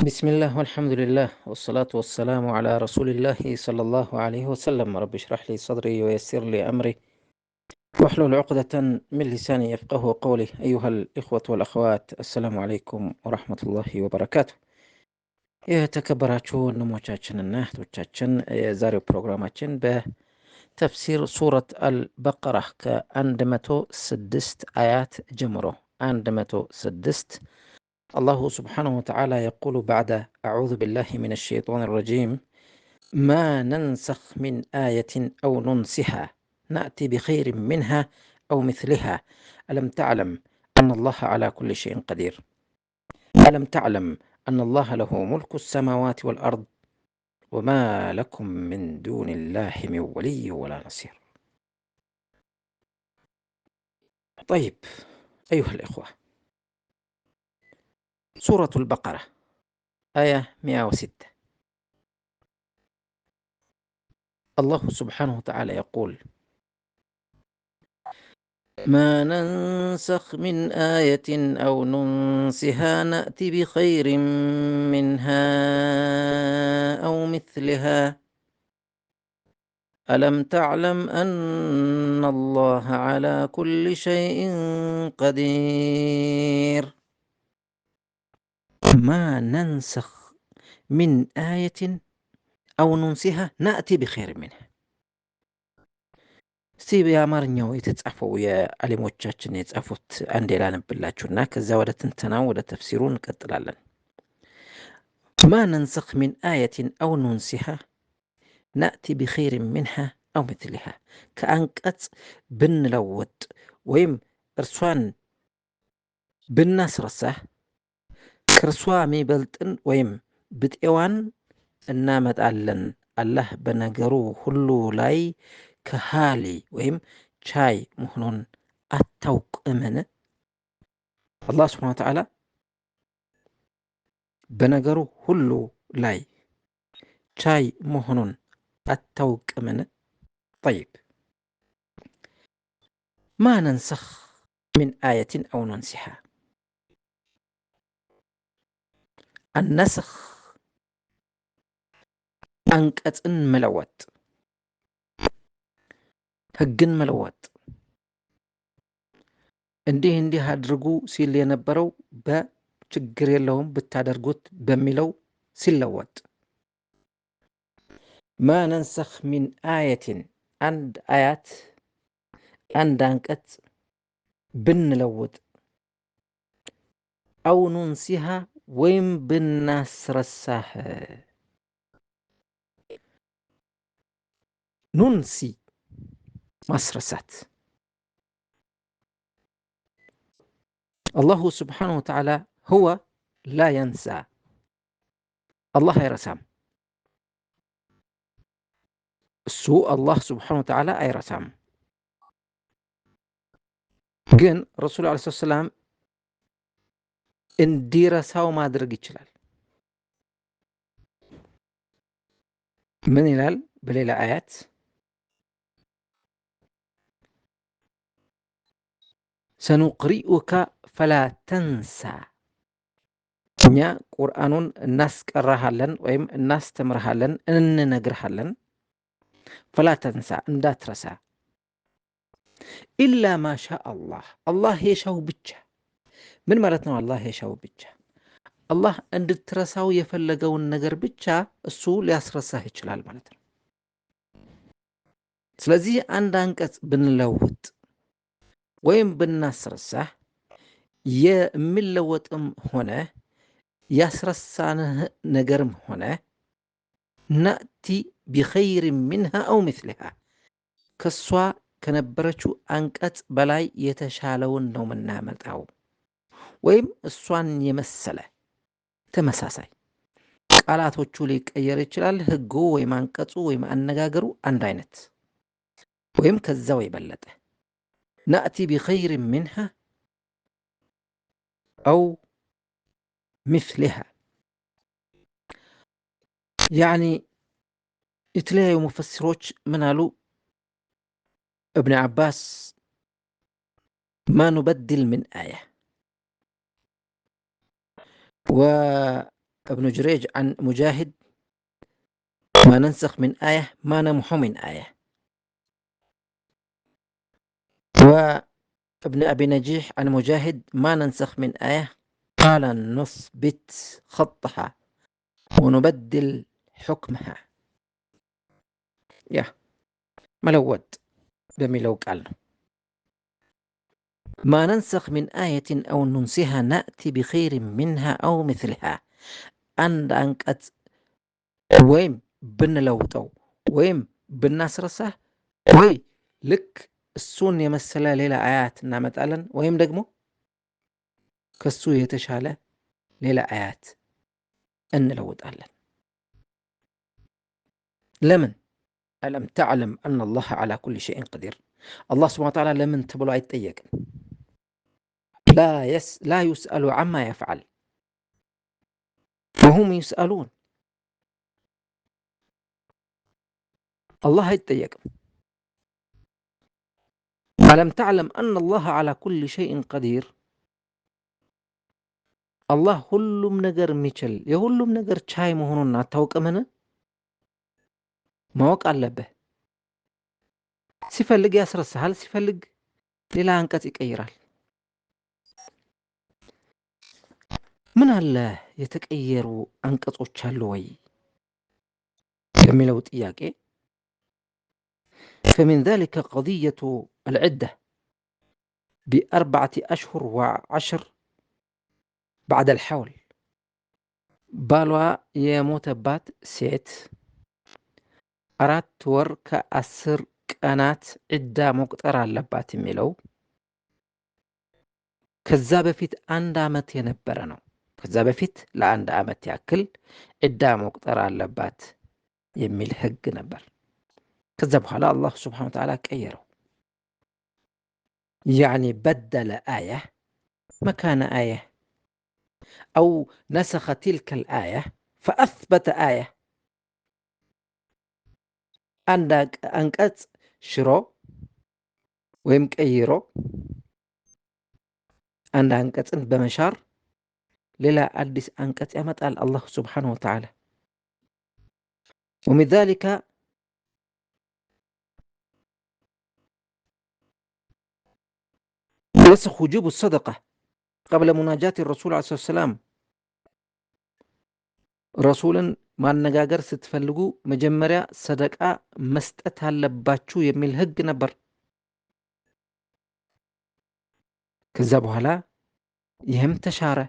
بسم الله والحمد لله والصلاة والسلام على رسول الله صلى الله عليه وسلم. رب اشرح لي صدري ويسر لي أمري واحلل عقدة من لساني يفقه قولي. أيها الإخوة والأخوات السلام عليكم ورحمة الله وبركاته. የተከበራችሁ ወንድሞቻችንና እህቶቻችን የዛሬው ፕሮግራማችን በተፍሲር ሱረት አልበቀራ ከ106 አያት ጀምሮ 106 الله سبحانه وتعالى يقول بعد أعوذ بالله من الشيطان الرجيم ما ننسخ من آية أو ننسها نأتي بخير منها أو مثلها ألم تعلم أن الله على كل شيء قدير ألم تعلم أن الله له ملك السماوات والأرض وما لكم من دون الله من ولي ولا نصير. طيب أيها الإخوة، سورة البقرة آية 106 الله سبحانه وتعالى يقول ما ننسخ من آية أو ننسها نأتي بخير منها أو مثلها ألم تعلم أن الله على كل شيء قدير. ما ننسخ من آية أو ننسها نأتي بخير منها እስቲ በአማርኛው የተጻፈው የዓሊሞቻችን የጻፉት አንዴ ላነብላችሁና ከዛ ወደ ትንተናው ወደ ተፍሲሩ እንቀጥላለን። ما ننسخ من آية أو ننسها نأتي بخير منها أو مثلها ከአንቀጽ ብንለውጥ ወይም እርሷን ብናስረሳህ ከእርሷ የሚበልጥን ወይም ብጤዋን እናመጣለን። አላህ በነገሩ ሁሉ ላይ ከሃሊ ወይም ቻይ መሆኑን አታውቅምን? አላህ ስብሐነ ወተዓላ በነገሩ ሁሉ ላይ ቻይ መሆኑን አታውቅምን? طيب ما ننسخ من آية أو ننسها النسخ አንቀጽን መለወጥ ህግን መለወጥ እንዲህ አድርጉ ሲል የነበረው በችግር የለውም ብታደርጉት በሚለው ሲለወጥ ما ننسخ من آية አንድ አያት አንድ አንቀጽ ብንለውጥ أو ننسها ወይም ብናስረሳህ ኑንሲ ማስረሳት الله سبحانه وتعالى هو لا ينسى الله አይረሳም እሱ الله سبحانه وتعالى አይረሳም ግን ረሱል ዐለይሂ ሰላም እንዲረሳው ማድረግ ይችላል። ምን ይላል በሌላ አያት سنقرئك فلا تنسى እኛ ቁርአኑን እናስቀራሃለን ወይም እናስተምርሃለን እንነግርሃለን فلا تنسى እንዳትረሳ إلا ما شاء الله አላህ የሻው ብቻ። ምን ማለት ነው አላህ የሻው ብቻ? አላህ እንድትረሳው የፈለገውን ነገር ብቻ እሱ ሊያስረሳህ ይችላል ማለት ነው። ስለዚህ አንድ አንቀጽ ብንለውጥ ወይም ብናስረሳህ የሚለወጥም ሆነ ያስረሳንህ ነገርም ሆነ ነእቲ ቢኸይር ሚንሃ አው ምስሊሃ ከሷ ከነበረችው አንቀጽ በላይ የተሻለውን ነው የምናመጣው ወይም እሷን የመሰለ ተመሳሳይ ቃላቶቹ ሊቀየር ይችላል። ህጉ ወይም አንቀጹ ወይም አነጋገሩ አንድ አይነት ወይም ከዛው የበለጠ نأتي بخير منها أو مثلها يعني የተለያዩ ሙፈሲሮች ምን አሉ? ابن عباس ما نبدل من آية ابن جريج عن مجاهد ما ننسخ من آية ما نمحو من آية. وابن أبي نجيح عن مجاهد ما ننسخ من آية قال نثبت خطها ونبدل حكمها. يا ملود بملو قالنا ما ننسخ من آية أو ننسها نأتي بخير منها أو مثلها. عند أنقت ويم بنلوطو ويم بناسرسه ወይ ልክ እሱን የመሰለ ሌላ አያት እናመጣለን ወይም ደግሞ ከሱ የተሻለ ሌላ አያት እንለውጣለን። ለምን? ألم تعلم أن الله على كل شيء قدير. الله سبحانه وتعالى لمن تبلو አይጠየቅም። لا يسأل عما يفعل وهم يسألون. الله አይጠየቅም። ألم تعلم أن الله على كل شيء قدير. الله ሁሉም ነገር የሚችል የሁሉም ነገር ቻይ መሆኑን አታውቅምን? ማወቅ አለብህ። ሲፈልግ ያስረሳሃል፣ ሲፈልግ ሌላ አንቀጽ ይቀይራል። ምን አለ የተቀየሩ አንቀጾች አሉ ወይ የሚለው ጥያቄ فمن ذلك قضية العدة ب4 أشهر و10 بعد الحول. ባሏ የሞተባት ሴት 4 ወር ከ10 ቀናት ዒዳ መቁጠር አለባት የሚለው ከዛ በፊት 1 ዓመት የነበረ ነው። ከዛ በፊት ለ1 ዓመት ያክል ዒዳ መቁጠር አለባት የሚል ህግ ነበር። ከዛ በኋላ አላህ Subhanahu Wa Ta'ala ቀየረው። يعني بدل آية مكان آية أو نسخ تلك الآية فأثبت آية. عندك أنقص شرو ወይም ቀይሮ አንድ አንቀጽን በመሻር ሌላ አዲስ አንቀጽ ያመጣል አላህ Subhanahu Wa Ta'ala። ومن ذلك ينسخ وجوب الصدقة قبل مناجاة الرسول عليه الصلاة والسلام. رسولا ማነጋገር ስትፈልጉ መጀመሪያ ሰደቃ መስጠት አለባችሁ የሚል ህግ ነበር። ከዛ በኋላ ይህም ተሻረ።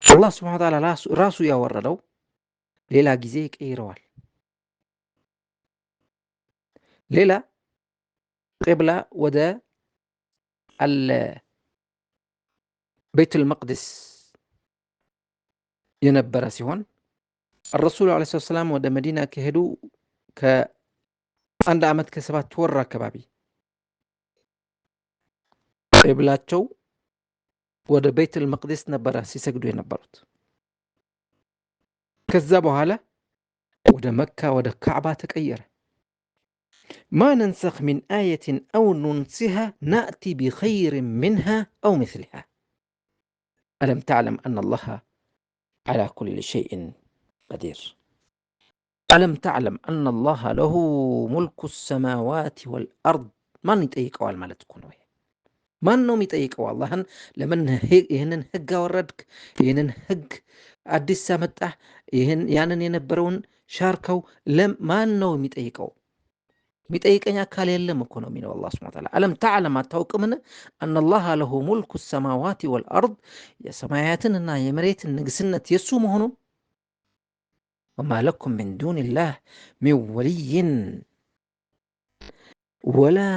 አላህ Subhanahu Wa Ta'ala ራሱ ያወረደው ሌላ ጊዜ ይቀይረዋል። ሌላ ቂብላ ወደ ቤት المقدس የነበረ ሲሆን الرسول عليه الصلاة والسلام ወደ መዲና ከሄዱ ከ1 ዓመት ከ7 ወር አካባቢ ቂብላቸው ወደ ቤት المقدس ነበረ ሲሰግዱ የነበሩት። ከዛ በኋላ ወደ መካ ወደ ካዕባ ተቀየረ። ما ننسخ من آية أو ننسها نأتي بخير منها أو مثلها. ألم تعلم أن الله على كل شيء قدير. ألم تعلم أن الله له ملك السماوات والأرض. ማን ይጠይቀዋል ማለት እኮ ነው። ማን ነው የሚጠይቀው አላህን? ለምን ይህንን ህግ አወረድክ? ይህንን ህግ አዲስ አመጣህ? ያንን የነበረውን ሻርከው? ማን ነው የሚጠይቀው? የሚጠይቀኝ አካል የለም እኮ ነው የሚለው አላህ Subhanahu Wa Ta'ala። ألم تعلم አታውቅምን? أن الله له ملك السماوات والأرض የሰማያትንና የመሬትን ንግስነት የሱ መሆኑን وما لكم من دون الله من ولي ولا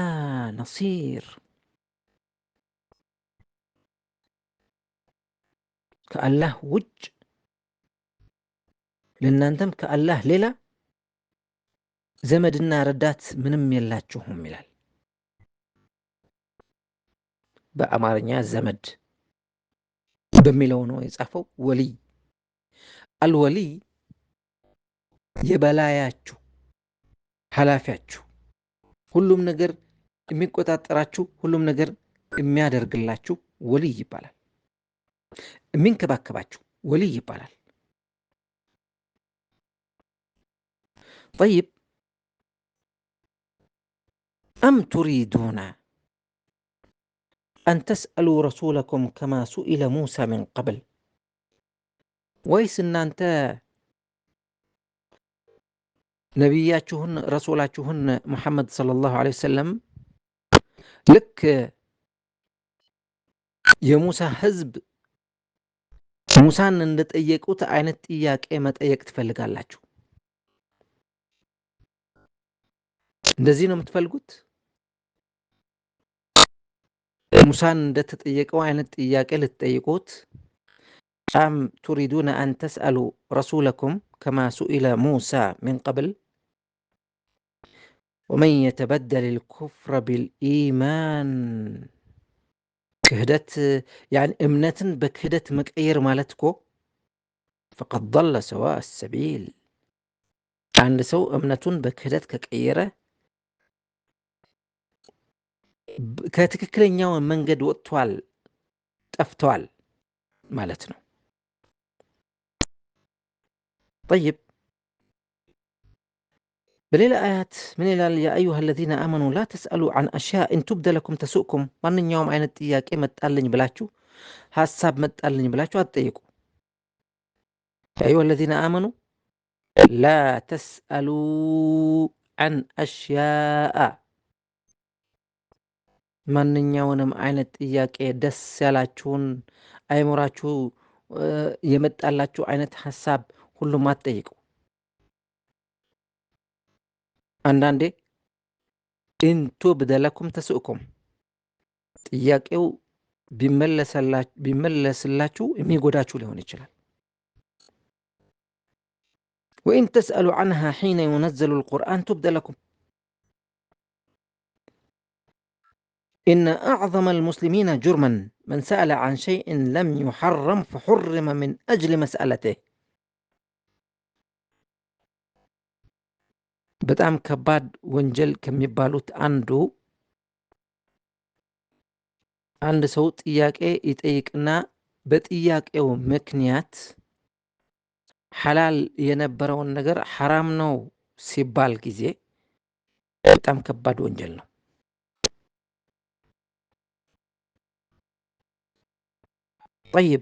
نصير. ከአላህ ውጭ ለእናንተም ከአላህ ሌላ ዘመድና ረዳት ምንም የላችሁም ይላል። በአማርኛ ዘመድ በሚለው ነው የጻፈው። ወሊ አልወሊ የበላያችሁ ኃላፊያችሁ፣ ሁሉም ነገር የሚቆጣጠራችሁ፣ ሁሉም ነገር የሚያደርግላችሁ ወሊ ይባላል። የሚንከባከባችሁ ወልይ ይባላል። طيب أم تريدون أن تسألوا رسولكم كما سئل موسى من قبل ወይስ እናንተ ነቢያችሁን ረሱላችሁን ሙሐመድ ሰለላሁ ዐለይሂ ወሰለም ልክ የሙሳ ህዝብ ሙሳን እንደጠየቁት አይነት ጥያቄ መጠየቅ ትፈልጋላችሁ? እንደዚህ ነው የምትፈልጉት? ሙሳን እንደተጠየቀው አይነት ጥያቄ ልትጠይቁት? أم تريدون أن تسألوا رسولكم كما سئل موسى من قبل ومن يتبدل الكفر بالإيمان كهدت يعني እምነትን በክህደት መቀየር ማለት እኮ فقد ضل سواء السبيل አንድ ሰው እምነቱን በክህደት ከቀየረ ከትክክለኛው መንገድ ወጥቷል፣ ጠፍቷል ማለት ነው። طيب በሌላ አያት ምን ይላል? ያ አዩሃ الذين آمنوا لا تسألوا عن أشياء إن تبد لكم تسؤكم ማንኛውም አይነት ጥያቄ መጣልኝ ብላችሁ ሐሳብ መጣልኝ ብላችሁ አትጠይቁ። ያ አዩሃ الذين آمنوا لا تسألوا عن أشياء ማንኛውንም አይነት ጥያቄ ደስ ያላችሁን አይሞራችሁ የመጣላችሁ አይነት ሐሳብ ሁሉም አትጠይቁ። አንዳንዴ إن تبد لكم تسؤكم ጥያቄው ቢመለስላችሁ የሚጎዳችሁ ሊሆን ይችላል። وإن تسألوا عنها حين ينزل القرآن تبد لكم إن أعظم المسلمين جرما من سأل عن شيء لم يحرم فحرم من أجل مسألته በጣም ከባድ ወንጀል ከሚባሉት አንድ ሰው ጥያቄ ይጠይቅና በጥያቄው ምክንያት ሐላል የነበረውን ነገር ሐራም ነው ሲባል ጊዜ በጣም ከባድ ወንጀል ነው። طيب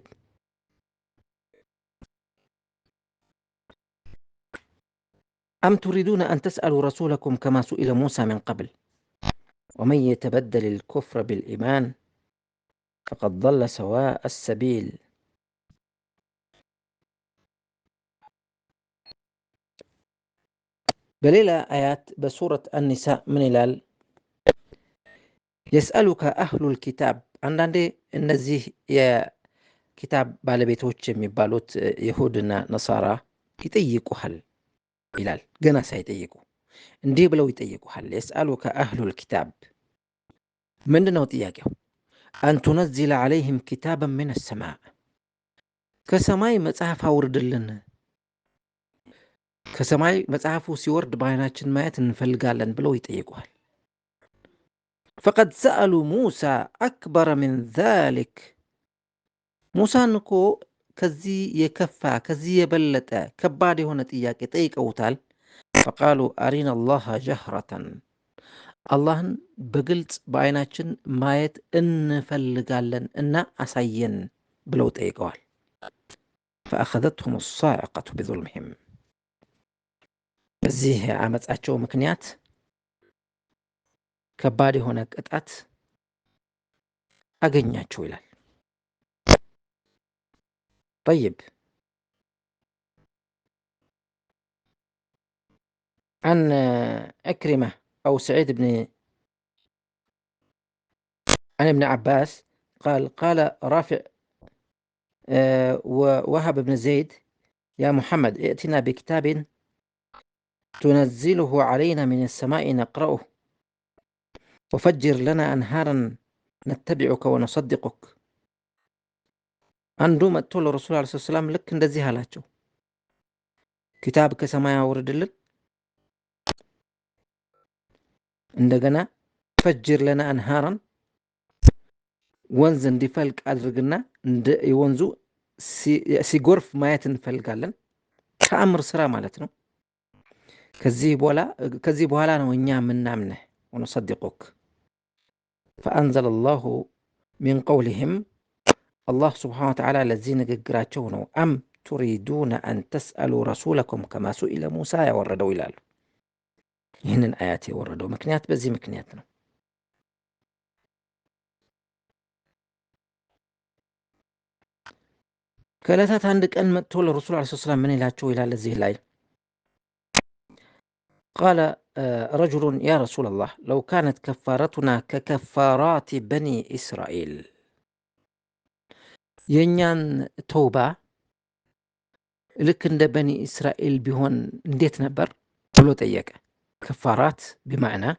أم تريدون أن تسألوا رسولكم كما سئل موسى من قبل ومن يتبدل الكفر بالإيمان فقد ضل سواء السبيل በሌላ አያት በሱረት النساء ምን ይላል? يسألك أهل الكتاب አንዳንዴ እነዚህ የኪታብ ባለቤቶች የሚባሉት ይሁድና ነሳራ ይጠይቁሃል ይላል። ገና ሳይጠይቁ እንዲህ ብለው ይጠይቁሃል። يسألك أهل الكتاب ምንድነው ጥያቄው? أن تنزل عليهم كتابا من السماء ከሰማይ መጽሐፍ አውርድልን፣ ከሰማይ መጽሐፉ ሲወርድ በዓይናችን ማየት እንፈልጋለን ብለው ይጠይቁሃል። فقد سألوا موسى أكبر من ذلك ሙሳን እኮ ከዚህ የከፋ ከዚህ የበለጠ ከባድ የሆነ ጥያቄ ጠይቀውታል። فقالوا أرنا الله جهرة አላህን በግልጽ በዓይናችን ማየት እንፈልጋለን እና አሳየን ብለው ጠይቀዋል። فأخذتهم الصاعقة بظلمهم በዚህ አመጻቸው ምክንያት ከባድ የሆነ ቅጣት አገኛቸው ይላል። طيب عن عكرمة أو سعيد بن عن ابن عباس قال رافع ووهب بن زيد يا محمد ائتنا بكتاب تنزله علينا من السماء نقرأه وفجر لنا أنهارا نتبعك ونصدقك አንዱ መጥቶ ለረሱል ሰለላሁ ዐለይሂ ወሰለም ልክ እንደዚህ አላቸው፣ ኪታብ ከሰማይ አውርድልን፣ እንደገና ፈጅር ለና አንሃራን ወንዝ እንዲፈልቅ አድርግና የወንዙ ሲጎርፍ ማየት እንፈልጋለን። ተአምር ስራ ማለት ነው። ከዚህ በኋላ ነው እኛ ምናምነህ ወንሰድቁክ فأنزل الله من قولهم الله سبحانه وتعالى ለዚህ ንግግራቸው ነው أم تريدون أن تسألوا رسولكم كما سئل موسى ያወረደው ይላሉ። ይህንን አያት የወረደው ምክንያት በዚህ ምክንያት ነው። ከዕለታት አንድ ቀን መጥቶ ለረሱል ዓለይሂ ሰላም ምን ይላቸው ይላል እዚህ ላይ قال رجل يا رسول الله لو كانت كفارتنا ككفارات بني إسرائيل የኛን ተውባ ልክ እንደ በኒ እስራኤል ቢሆን እንዴት ነበር ብሎ ጠየቀ። ከፋራት بمعنى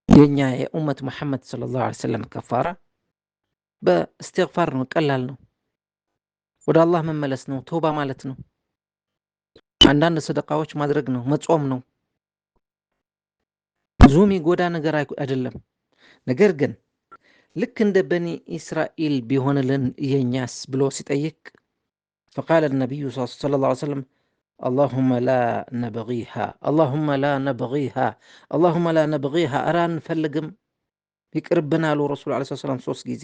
የኛ የኡመት መሐመድ ሰለላሁ ዐለይሂ ወሰለም ከፋራ በእስትግፋር ነው፣ ቀላል ነው። ወደ አላህ መመለስ ነው፣ ተውባ ማለት ነው። አንዳንድ ሰደቃዎች ማድረግ ነው፣ መጾም ነው። ብዙ የሚጎዳ ነገር አይደለም። ነገር ግን ልክ እንደ በኒ እስራኤል ቢሆንልን የኛስ ብሎ ሲጠይቅ فقال النبي صلى الله عليه وسلم اللهم لا نبغيها اللهم لا نبغيها اللهم لا نبغيها أران فلقم يقربنا له رسول عليه الصلاة والسلام ሶስት ጊዜ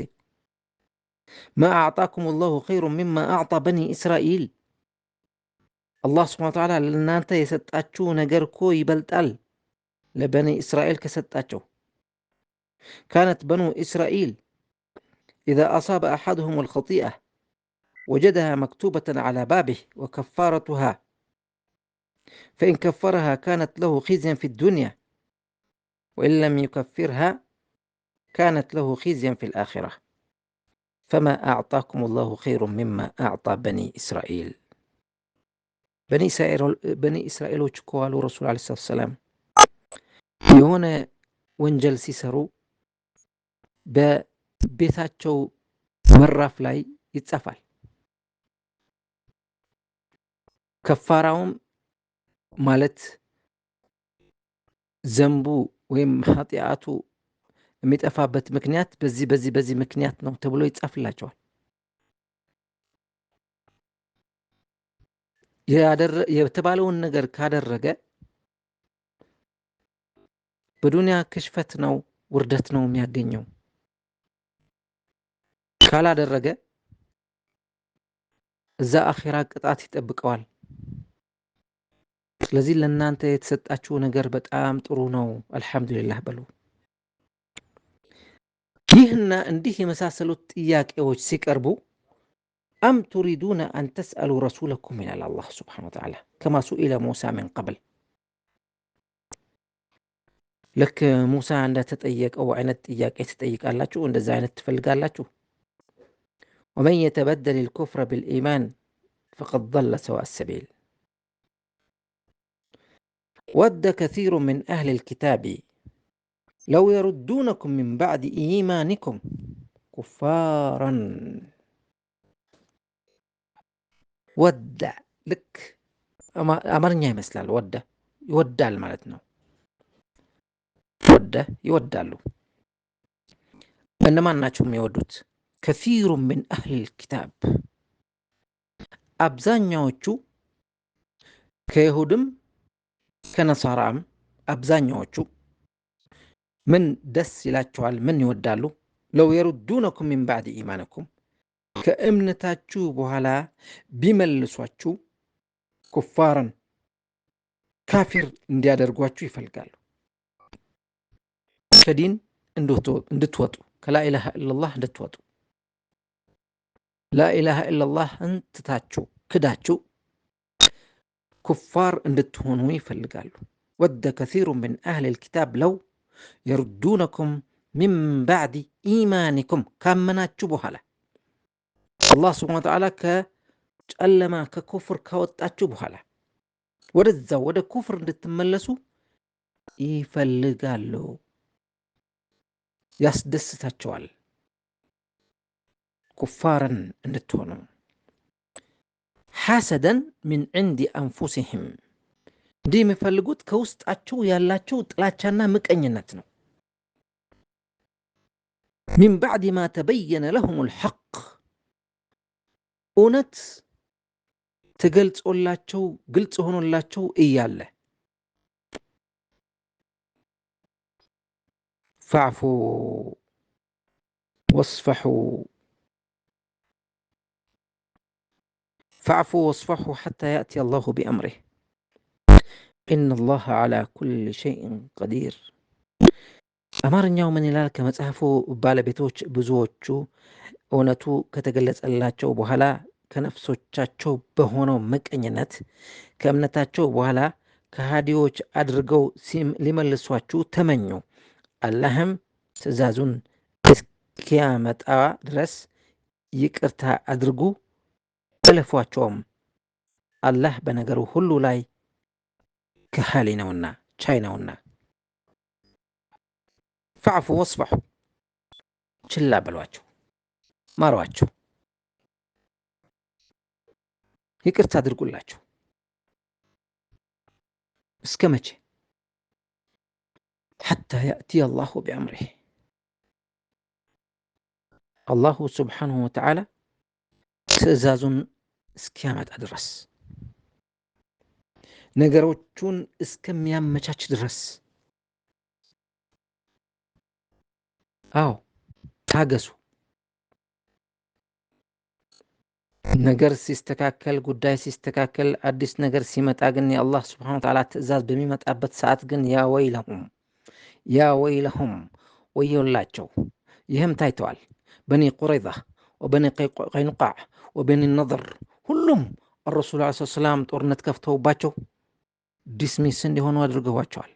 ما أعطاكم الله خير مما أعطى بني إسرائيل الله سبحانه وتعالى ለእናንተ የሰጣችሁ ነገር እኮ ይበልጣል ለበኒ እስራኤል ከሰጣቸው كانت بنو إسرائيل إذا أصاب أحدهم الخطيئة وجدها مكتوبة على بابه وكفارتها فإن كفرها كانت له خزيا في الدنيا وإن لم يكفرها كانت له خزيا في الآخرة فما أعطاكم الله خير مما أعطى بني إسرائيل بني إسرائيل وشكوالو رسول عليه الصلاة والسلام የሆነ ወንጀል ሲሰሩ በቤታቸው መራፍ ላይ ይጻፋል። ከፋራውም ማለት ዘንቡ ወይም ኃጢአቱ የሚጠፋበት ምክንያት በዚህ ምክንያት ነው ተብሎ ይጻፍላቸዋል። የተባለውን ነገር ካደረገ በዱንያ ክሽፈት ነው፣ ውርደት ነው የሚያገኘው። ካላደረገ እዛ አኺራ ቅጣት ይጠብቀዋል። ስለዚህ ለእናንተ የተሰጣችሁ ነገር በጣም ጥሩ ነው፣ አልሐምዱሊላህ በሉ። ይህና እንዲህ የመሳሰሉት ጥያቄዎች ሲቀርቡ أم تريدون أن تسألوا رسولكم من الله سبحانه وتعالى كما سئل موسى من قبل لك موسى عند تطيق أو عند تطيق تطيق አላችሁ እንደዛ አይነት ትፈልጋላችሁ ومن يتبدل الكفر بالإيمان فقد ضل سواء السبيل ود كثير من أهل الكتاب لو يردونكم من بعد إيمانكم كفارا ወደ ልክ አማርኛ ይመስላል። ወደ ይወዳል ማለት ነው። ወደ ይወዳሉ። እነማን ናቸው የሚወዱት? ከፊሩ ምን አህል ኪታብ አብዛኛዎቹ ከይሁድም ከነሳራም አብዛኛዎቹ ምን ደስ ይላቸዋል? ምን ይወዳሉ? ለው የሩዱነኩም ሚን ባዕድ ኢማንኩም ከእምነታችሁ በኋላ ቢመልሷችሁ ኩፋራን ካፊር እንዲያደርጓችሁ ይፈልጋሉ። ከዲን እንድትወጡ ከላኢላሃ ኢላላህ እንድትወጡ ላኢላሃ ኢላላህ እንትታችሁ ክዳችሁ ኩፋር እንድትሆኑ ይፈልጋሉ። ወደ ከሲሩ ምን አህል ልኪታብ ለው የሩዱነኩም ሚን ባዕድ ኢማኒኩም ካመናችሁ በኋላ አላህ ስብሐነ ወተዓላ ከጨለማ ከኩፍር ካወጣችሁ በኋላ ወደዛው ወደ ኩፍር እንድትመለሱ ይፈልጋሉ፣ ያስደስታቸዋል። ኩፋርን እንድትሆኑ ሐሰደን ሚን ዒንዲ አንፉሲሂም እንዲህ የሚፈልጉት ከውስጣቸው ያላቸው ጥላቻና ምቀኝነት ነው። ሚን ባዕድ ማ ተበየነ ለሁሙል ሐቅ እውነት ተገልጾላቸው ግልጽ ሆኖላቸው እያለ ፈዕፉ ወስፈሑ ሐታ ያእቲ አላሁ ቢአምሪህ ኢነላሃ ዐላ ኩሊ ሸይኢን ቀዲር። አማርኛው ምን ይላል? ከመጽሐፉ ባለቤቶች ብዙዎቹ እውነቱ ከተገለጸላቸው በኋላ ከነፍሶቻቸው በሆነው ምቀኝነት ከእምነታቸው በኋላ ከሃዲዎች አድርገው ሊመልሷችሁ ተመኙ። አላህም ትእዛዙን እስኪያመጣ ድረስ ይቅርታ አድርጉ፣ እለፏቸውም። አላህ በነገሩ ሁሉ ላይ ከሃሊ ነውና ቻይ ነውና። ፈዕፉ ወስፈሑ፣ ችላ በሏቸው፣ ማሯቸው፣ ይቅርታ አድርጉላቸው። እስከ መቼ? ሐታ ያእቲ አላሁ ቢአምሪህ፣ አላሁ ስብሓንሁ ወተዓላ ትእዛዙን እስኪያመጣ ድረስ፣ ነገሮቹን እስከሚያመቻች ድረስ። አዎ ታገሱ። ነገር ሲስተካከል፣ ጉዳይ ሲስተካከል፣ አዲስ ነገር ሲመጣ ግን የአላህ ስብሓነሁ ወተዓላ ትእዛዝ በሚመጣበት ሰዓት ግን ያ ወይለሁም ወዮላቸው። ይህም ታይተዋል። በኒ ቁረይዛ ወበኒ ቀይኑቃዕ ወበኒ ነድር ሁሉም አረሱል ዐለይሂ ሰላም ጦርነት ከፍተውባቸው ዲስሚስ እንዲሆኑ አድርገዋቸዋል።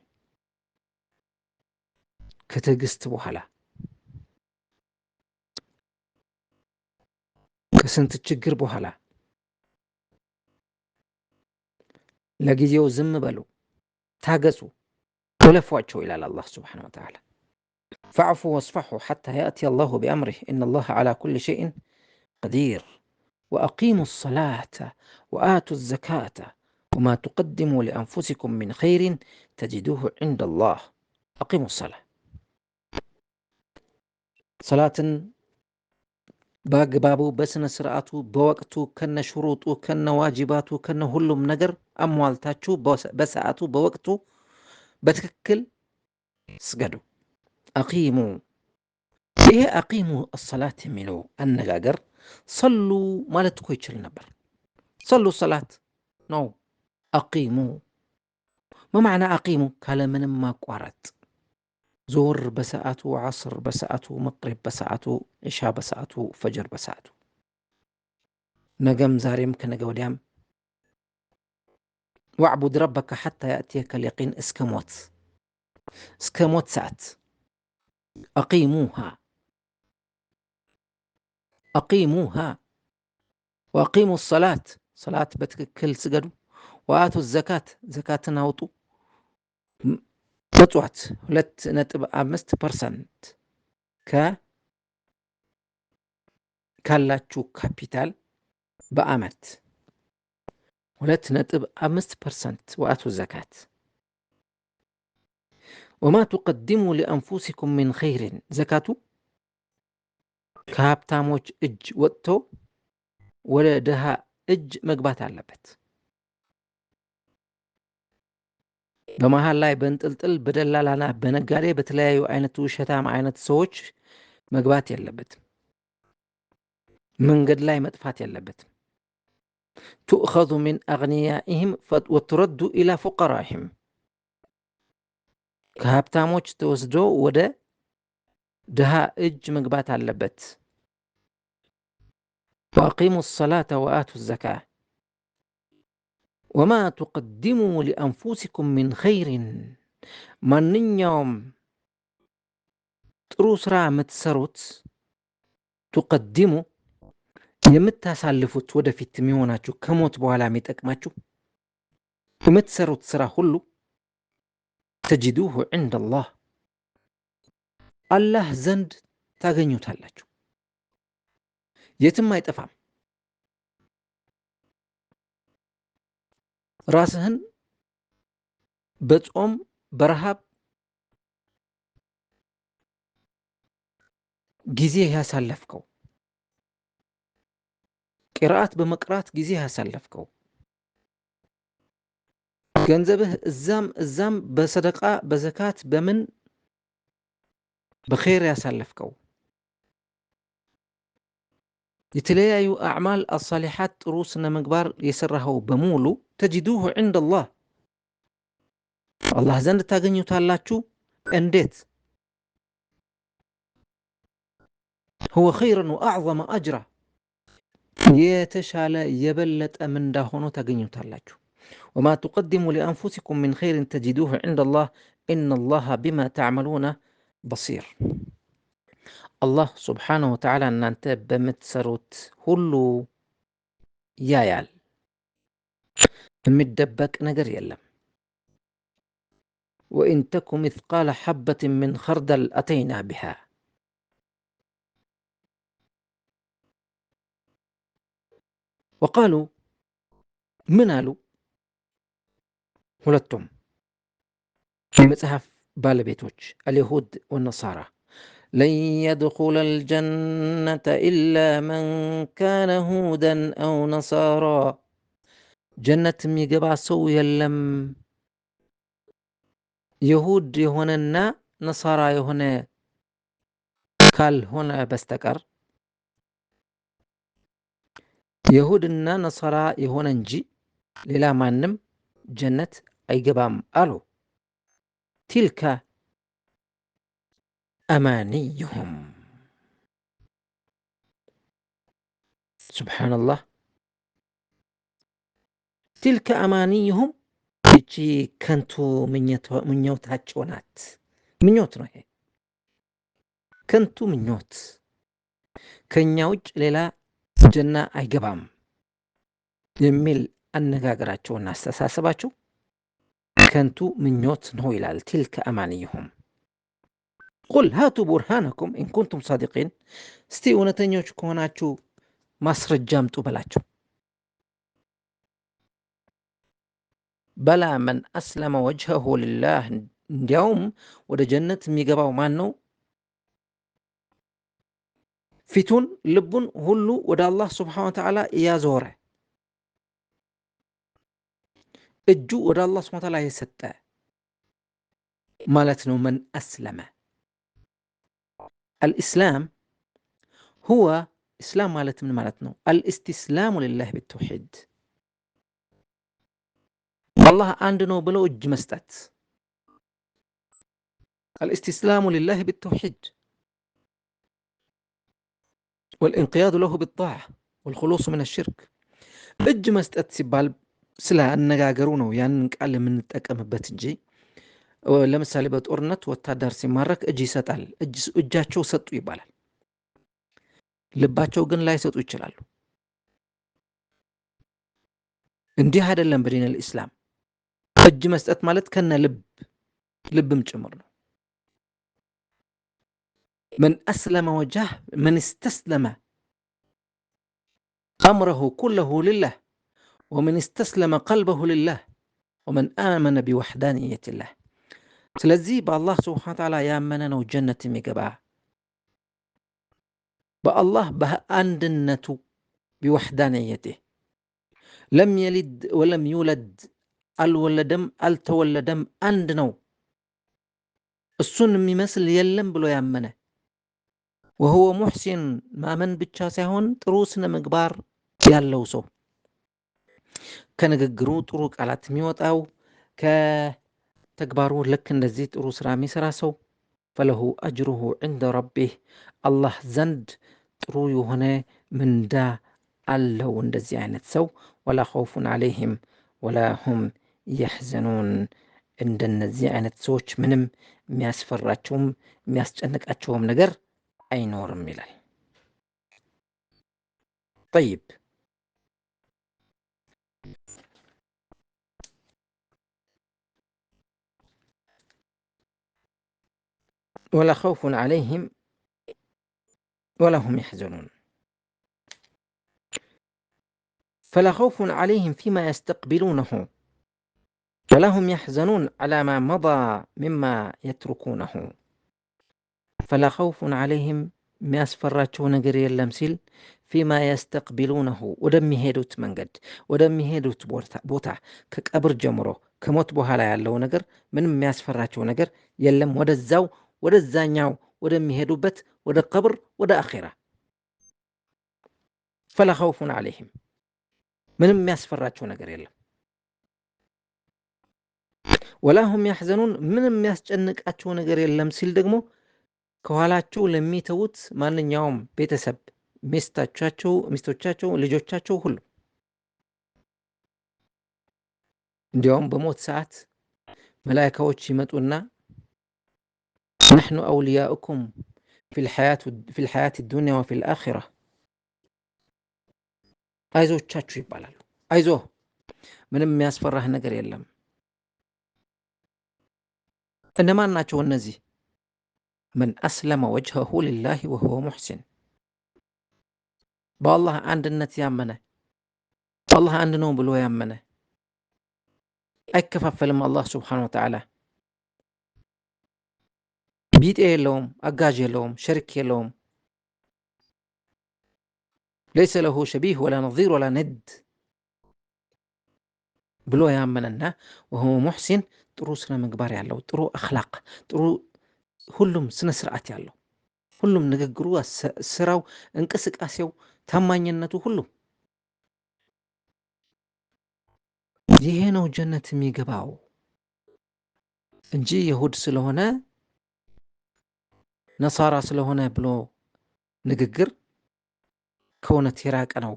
ከትዕግስት በኋላ ከስንት ችግር በኋላ ለጊዜው ዝም በሉ፣ ታገሱ፣ እለፏቸው ይላል አላህ ስብሓነሁ ወተዓላ። ፈዕፉ ወስፈሑ ሐታ ያእቲ አላሁ ቢአምሪህ ኢነላሃ ዐላ ኩሊ ሸይኢን ቀዲር ወአቂሙ ሰላተ ወአቱ ዘካተ ወማ ቱቀድሙ ሊአንፉሲኩም ሚን ኸይሪን ተጅዱሁ ዒንደላህ። አቂሙ ሰላ፣ ሰላትን በአግባቡ በስነ ስርዓቱ በወቅቱ ከነ ሽሩጡ ከነ ዋጅባቱ ከነ ሁሉም ነገር አሟልታችሁ በሰዓቱ በወቅቱ በትክክል ስገዱ። አቂሙ። ይሄ አቂሙ አሰላት የሚለው አነጋገር ሰሉ ማለት እኮ ይችል ነበር። ሰሉ ሰላት ነው። አቂሙ በማዕና አቂሙ ካለምንም ማቋረጥ ዙሁር በሰዓቱ፣ ዓስር በሰዓቱ፣ መቅሪብ በሰዓቱ፣ ኢሻ በሰዓቱ፣ ፈጅር በሰዓቱ፣ ነገም ዛሬም ከነገ ወዲያም ወዕቡድ ረበከ ሐታ ያእትየከ ልየቂን እስከ ሞት ሰዓት አቂሙሃ ወአቂሙ ሰላት በትክክል ስገዱ። ወአቱ ዘካት ዘካትን አውጡ። ምጽዋት 2.5% ካላችሁ ካፒታል በአመት 2.5% ወአቱ ዘካት። ወማ ቱቀድሙ ሊአንፉሲኩም ሚን ኸይሪን ዘካቱ ከሀብታሞች እጅ ወጥቶ ወደ ድሃ እጅ መግባት አለበት። በመሃል ላይ በእንጥልጥል በደላላና በነጋዴ በተለያዩ አይነት ውሸታም አይነት ሰዎች መግባት የለበትም። መንገድ ላይ መጥፋት የለበትም። ቱእኸዙ ሚን አግኒያኢሂም ወቱረዱ ኢላ ፉቀራኢሂም ከሀብታሞች ተወስዶ ወደ ድሃ እጅ መግባት አለበት። ወአቂሙ ሰላተ ወአቱ ዘካ ወማ ቱቀድሙ ሊአንፉሲኩም ሚን ኸይሪን ማንኛውም ጥሩ ስራ የምትሰሩት ቱቀድሙ የምታሳልፉት ወደፊት የሚሆናችሁ ከሞት በኋላ የሚጠቅማችሁ የምትሰሩት ስራ ሁሉ ተጅዱሁ ዒንደላህ አላህ ዘንድ ታገኙታላችሁ። የትም አይጠፋም። ራስህን በጾም በረሃብ ጊዜ ያሳለፍከው قراءات بمقرات ጊዜ ያሳለፍከው ገንዘብህ እዛም በሰደቃ በዘካት በምን በኸይር ያሳለፍከው የተለያዩ አዕማል አሳሊሓት ጥሩ ስነ ምግባር የሰራኸው በሙሉ ተጅዱሁ عند الله አላህ ዘንድ ታገኙታላችሁ እንዴት هو خيرا واعظم اجرا የተሻለ የበለጠ ምንዳ ሆኖ ታገኙታላችሁ وما تقدموا لأنفسكم من خير تجدوه عند الله إن الله بما تعملون بصير الله سبحانه وتعالى أن أنت بمتسروت هلو يايال مدبك نجر يلم وإن تك مثقال حبة من خردل أتينا بها وقالوا منالو ሁለቱም የመጽሐፍ ባለቤቶች اليهود والنصارى لن يدخل الجنة إلا من كان هودا أو نصارى جنة የሚገባ ሰው የለም ይሁድ የሆነና ነሳራ የሆነ ካልሆነ በስተቀር ይሁድና ነሳራ የሆነ እንጂ ሌላ ማንም ጀነት አይገባም አሉ تلك أمانيهم سبحان الله تلك أمانيهم ይቺ ከንቱ ምኞታቸው ናት ምኞት ነው ይሄ ከንቱ ምኞት ከኛ ውጭ ሌላ ጀና አይገባም የሚል አነጋገራቸውና አስተሳሰባቸው ከንቱ ምኞት ነው ይላል تلك أمانيهم قل هاتوا برهانكم إن كنتم صادقين እስቲ እውነተኞች ከሆናችሁ ማስረጃ አምጡ በላቸው بلى من أسلم وجهه لله እንዲያውም ወደ ጀነት የሚገባው ማን ነው ፊቱን ልቡን ሁሉ ወደ አላህ Subhanahu Wa Ta'ala ያዞረ እጁ ወደ አላህ Subhanahu Wa Ta'ala የሰጠ ማለት ነው من أسلم الإسلام هو إسلام ማለት ምን ማለት ነው الاستسلام لله بالتوحيد الله አንድ ነው ብለው እጅ መስጠት الاستسلام لله بالتوحيد والانقياد له بالطاعة والخلوص من الشرك እጅ መስጠት ሲባል ስለ አነጋገሩ ነው ያንን ቃል የምንጠቀምበት እንጂ ለምሳሌ በጦርነት ወታደር ሲማረክ እጅ ይሰጣል እጃቸው ሰጡ ይባላል ልባቸው ግን ላይ ሰጡ ይችላሉ እንዲህ አይደለም በዲን الاسلام እጅ መስጠት ማለት ከነ ልብም ጭምር ነው من أسلم وجهه من استسلم أمره كله لله ومن استسلم قلبه لله ومن آمن بوحدانية الله ስለዚህ በአላህ Subhanahu Wa Ta'ala ያመነ ነው ጀነት የሚገባ በአላህ በአንድነቱ بوحدانيته لم يلد ولم يولد አልወለደም አልተወለደም አንድ ነው እሱን የሚመስል የለም ብሎ ያመነ وهو محسن ማመን ብቻ ሳይሆን ጥሩ ስነ ምግባር ያለው ሰው ከንግግሩ ጥሩ ቃላት የሚወጣው ከተግባሩ ልክ እንደዚህ ጥሩ ስራ የሚሰራ ሰው فله أجره عند ربه الله ዘንድ ጥሩ የሆነ ምንዳ አለው እንደዚህ አይነት ሰው ولا خوف عليهم ولا هم يحزنون እንደነዚህ አይነት ሰዎች ምንም የሚያስፈራቸውም የሚያስጨንቃቸውም ነገር አይኖርም ይላል طيب ولا خوف عليهم ولا هم يحزنون فلا خوف عليهم فيما يستقبلونه ولا هم يحزنون على ما مضى مما يتركونه فلا خوف عليهم የሚያስፈራቸው ነገር የለም ሲል ፊማ የስተቅቢሉነሁ ወደሚሄዱት መንገድ ወደሚሄዱት ቦታ ከቀብር ጀምሮ ከሞት በኋላ ያለው ነገር ምንም የሚያስፈራቸው ነገር የለም። ወደዛኛው ወደሚሄዱበት ወደ ቀብር ወደ አኺራ ፈላ ኸውፉን ዐለይሂም ምንም የሚያስፈራቸው ነገር የለም። ወላሁም ያሕዘኑን ምንም የሚያስጨንቃቸው ነገር የለም ሲል ደግሞ ከኋላቸው ለሚተዉት ማንኛውም ቤተሰብ ሚስቶቻቸው፣ ልጆቻቸው ሁሉ እንዲያውም በሞት ሰዓት መላኢካዎች ይመጡና ነሕኑ አውልያኡኩም ፊል ሐያት ዱንያ ወፊል አኺራ አይዞቻችሁ ይባላሉ። አይዞህ ምንም የሚያስፈራህ ነገር የለም። እነማን ናቸው እነዚህ? መን አስለመ ወጅሀሁ ሊላሂ ወሁወ ሙሕሲን በአላህ አንድነት ያመነ አላህ አንድ ነው ብሎ ያመነ አይከፋፈልም። አላህ ስብሓነሁ ወተዓላ ቢጤ የለውም፣ አጋዥ የለውም፣ ሸሪክ የለውም። ለይሰ ለሁ ሸቢህ ወላ ነዚር ወላ ንድ ብሎ ያመነና ወሁወ ሙሕሲን ጥሩ ስነ ምግባር ያለው ጥሩ አኽላቅ ጥሩ ሁሉም ስነ ስርዓት ያለው ሁሉም ንግግሩ፣ ስራው፣ እንቅስቃሴው፣ ታማኝነቱ ሁሉ ይሄ ነው ጀነት የሚገባው እንጂ ይሁድ ስለሆነ ነሳራ ስለሆነ ብሎ ንግግር ከእውነት የራቀ ነው።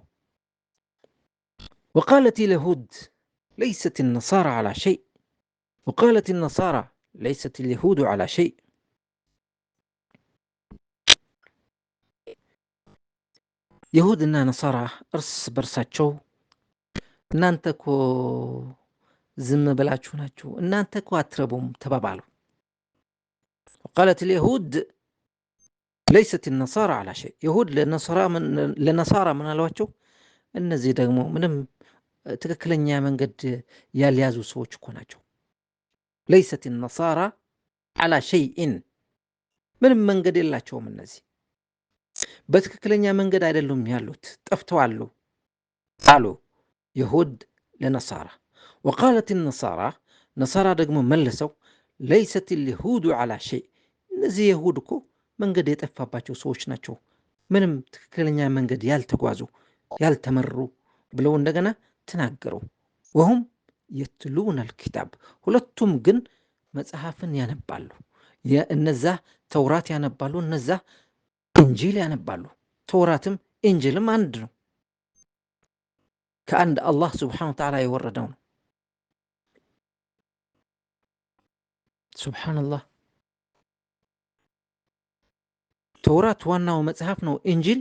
وقالت اليهود ليست النصارى على شيء وقالت النصارى ليست اليهود على شيء ይሁድና ነሳራ እርስ በርሳቸው እናንተ እኮ ዝም ብላችሁ ናችሁ፣ እናንተ እኮ አትረቡም ተባባሉ። وقالت اليهود ليست النصارى على شيء ይሁድ ለነሳራ ምን አሏቸው? እነዚህ ደግሞ ምንም ትክክለኛ መንገድ ያልያዙ ሰዎች እኮ ናቸው። ليست النصارى على شيء ምንም መንገድ የላቸውም እነዚህ በትክክለኛ መንገድ አይደሉም ያሉት፣ ጠፍተዋል አሉ ይሁድ ለነሳራ። وقالت النصارى ነሳራ ደግሞ መልሰው ليست اليهود على شيء እነዚህ ይሁድ እኮ መንገድ የጠፋባቸው ሰዎች ናቸው፣ ምንም ትክክለኛ መንገድ ያልተጓዙ ያልተመሩ ብለው እንደገና ተናገሩ። ወሁም የትሉነ الكتاب ሁለቱም ግን መጽሐፍን ያነባሉ። እነዛ ተውራት ያነባሉ፣ እነዛ ኢንጂል ያነባሉ። ተውራትም ኢንጂልም አንድ ነው፣ ከአንድ አላህ ስብሓነሁ ወተዓላ የወረደው ነው። ሱብሓነላህ። ተውራት ዋናው መጽሐፍ ነው። ኢንጂል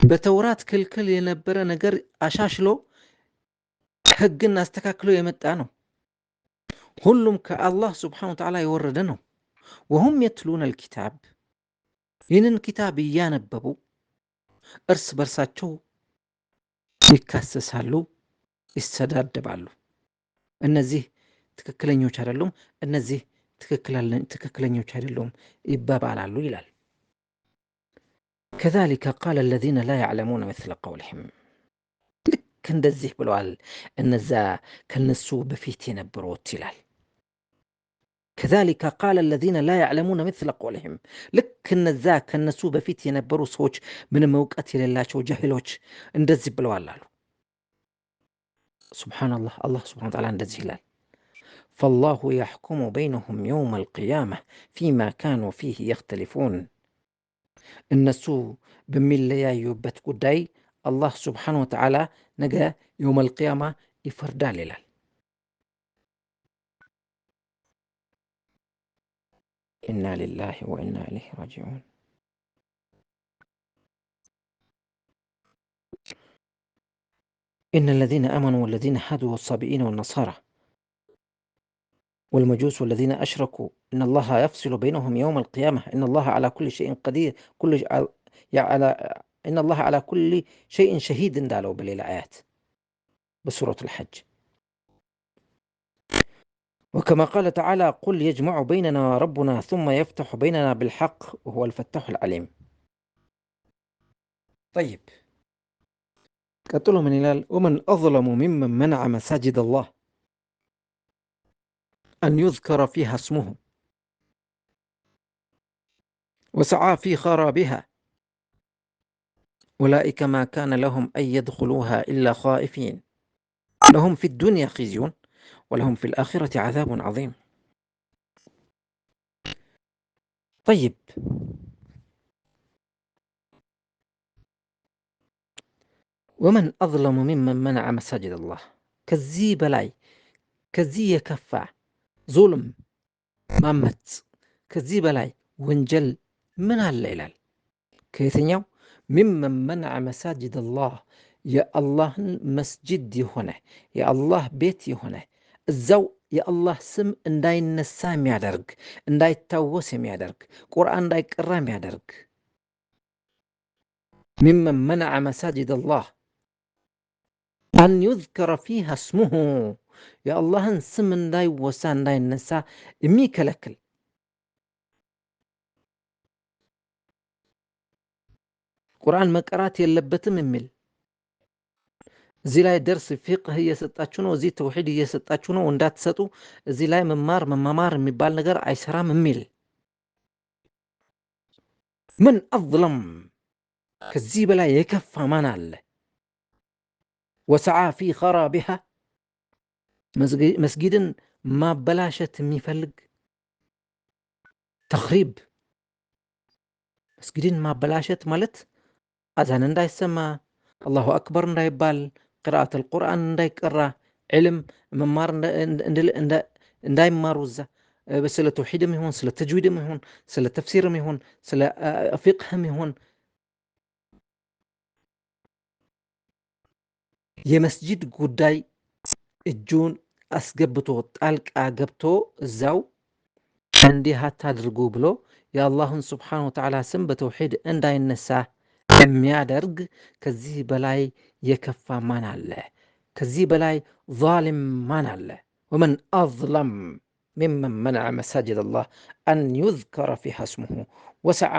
በተውራት ክልክል የነበረ ነገር አሻሽሎ ህግን አስተካክሎ የመጣ ነው። ሁሉም ከአላህ ስብሓነሁ ወተዓላ የወረደ ነው። ወሁም የትሉነ الكتاب ይህንን ኪታብ እያነበቡ እርስ በርሳቸው ይካሰሳሉ፣ ይሰዳደባሉ። እነዚህ ትክክለኞች አይደሉም፣ እነዚህ ትክክለኞች አይደሉም ይባባላሉ ይላል። كذلك قال الذين لا يعلمون مثل قولهم ልክ እንደዚህ ብለዋል እነዛ ከነሱ በፊት የነበሩት ይላል። كذلك قال الذين لا يعلمون مثل قولهم ልክ እነዛ ከነሱ በፊት የነበሩ ሰዎች ምንም እውቀት የሌላቸው ጃሂሎች እንደዚህ ብለዋል አሉ። ሱብሃንአላህ። አላህ ሱብሃነሁ ወተዓላ እንደዚህ ይላል فالله يحكم بينهم يوم القيامة فيما كانوا فيه يختلفون እነሱ በሚለያዩበት ጉዳይ አላህ ሱብሃነሁ ወተዓላ ነገ የውመል ቂያማ ይፈርዳል ይላል። ኢና ሊላሂ ወኢና ኢለይሂ ራጂዑን። إن الذين آمنوا والذين هادوا والصابئين والنصارى والمجوس والذين أشركوا إن الله يفصل بينهم يوم القيامة إن الله على كل شيء قدير إن الله على كل شيء شهيد دالوا بالليل آيات بسورة الحج. وكما قال تعالى قل يجمع بيننا ربنا ثم يفتح بيننا بالحق وهو الفتاح العليم. طيب قتلوا من هلال ومن أظلم ممن منع مساجد الله أن يذكر فيها اسمه وسعى في خرابها أولئك ما كان لهم أن يدخلوها إلا خائفين لهم في الدنيا خزي ولهم في الآخرة عذاب عظيم. طيب ومن أظلم ممن منع مساجد الله كزي بلاي كزي يكفع ظلم ማመት ከዚህ በላይ ወንጀል ምን አለ ይላል። ከየትኛው ሚመን መንዐ መሳጅድ አላህ የአላህን መስጅድ የሆነ የአላህ ቤት የሆነ እዛው የአላህ ስም እንዳይነሳ የሚያደርግ እንዳይታወስ የሚያደርግ ቁርአን እንዳይቀራ የሚያደርግ ሚመን መንዐ መሳጅድ አላህ አን ዩዝከረ ፊሃ እስሙሁ የአላህን ስም እንዳይወሳ እንዳይነሳ የሚከለክል ቁርአን መቀራት የለበትም የሚል እዚህ ላይ ደርስ ፊቅህ እየሰጣችሁ ነው፣ እዚህ ተውሂድ እየሰጣችሁ ነው እንዳትሰጡ፣ እዚህ ላይ መማማር የሚባል ነገር አይሰራም የሚል ምን አዝለም ከዚህ በላይ የከፋ ማን አለ? ወሰዓ ፊ ኸራቢሃ መስጊድን ማበላሸት የሚፈልግ ተኽሪብ መስጊድን ማበላሸት ማለት አዛን እንዳይሰማ አላሁ አክበር እንዳይባል ቅራአት አልቁርአን እንዳይቀራ ዕልም መማር እንዳይማሩ እዛ ስለ ተውሂድም ይሁን ስለ ተጅዊድም ይሁን ስለ ተፍሲርም ይሁን ስለ ፊቅህም ይሁን የመስጂድ ጉዳይ እጁን አስገብቶ ጣልቃ ገብቶ እዛው እንዲህ አታድርጉ ብሎ የአላህን ስብሓነሁ ወተዓላ ስም በተውሂድ እንዳይነሳ የሚያደርግ ከዚህ በላይ የከፋ ማን አለ? ከዚህ በላይ ዛሊም ማን አለ? ወመን አዝለም ሚመን መንዐ መሳጅድ አላህ አን ዩዝከረ ፊሃ እስሙሁ ወሰዓ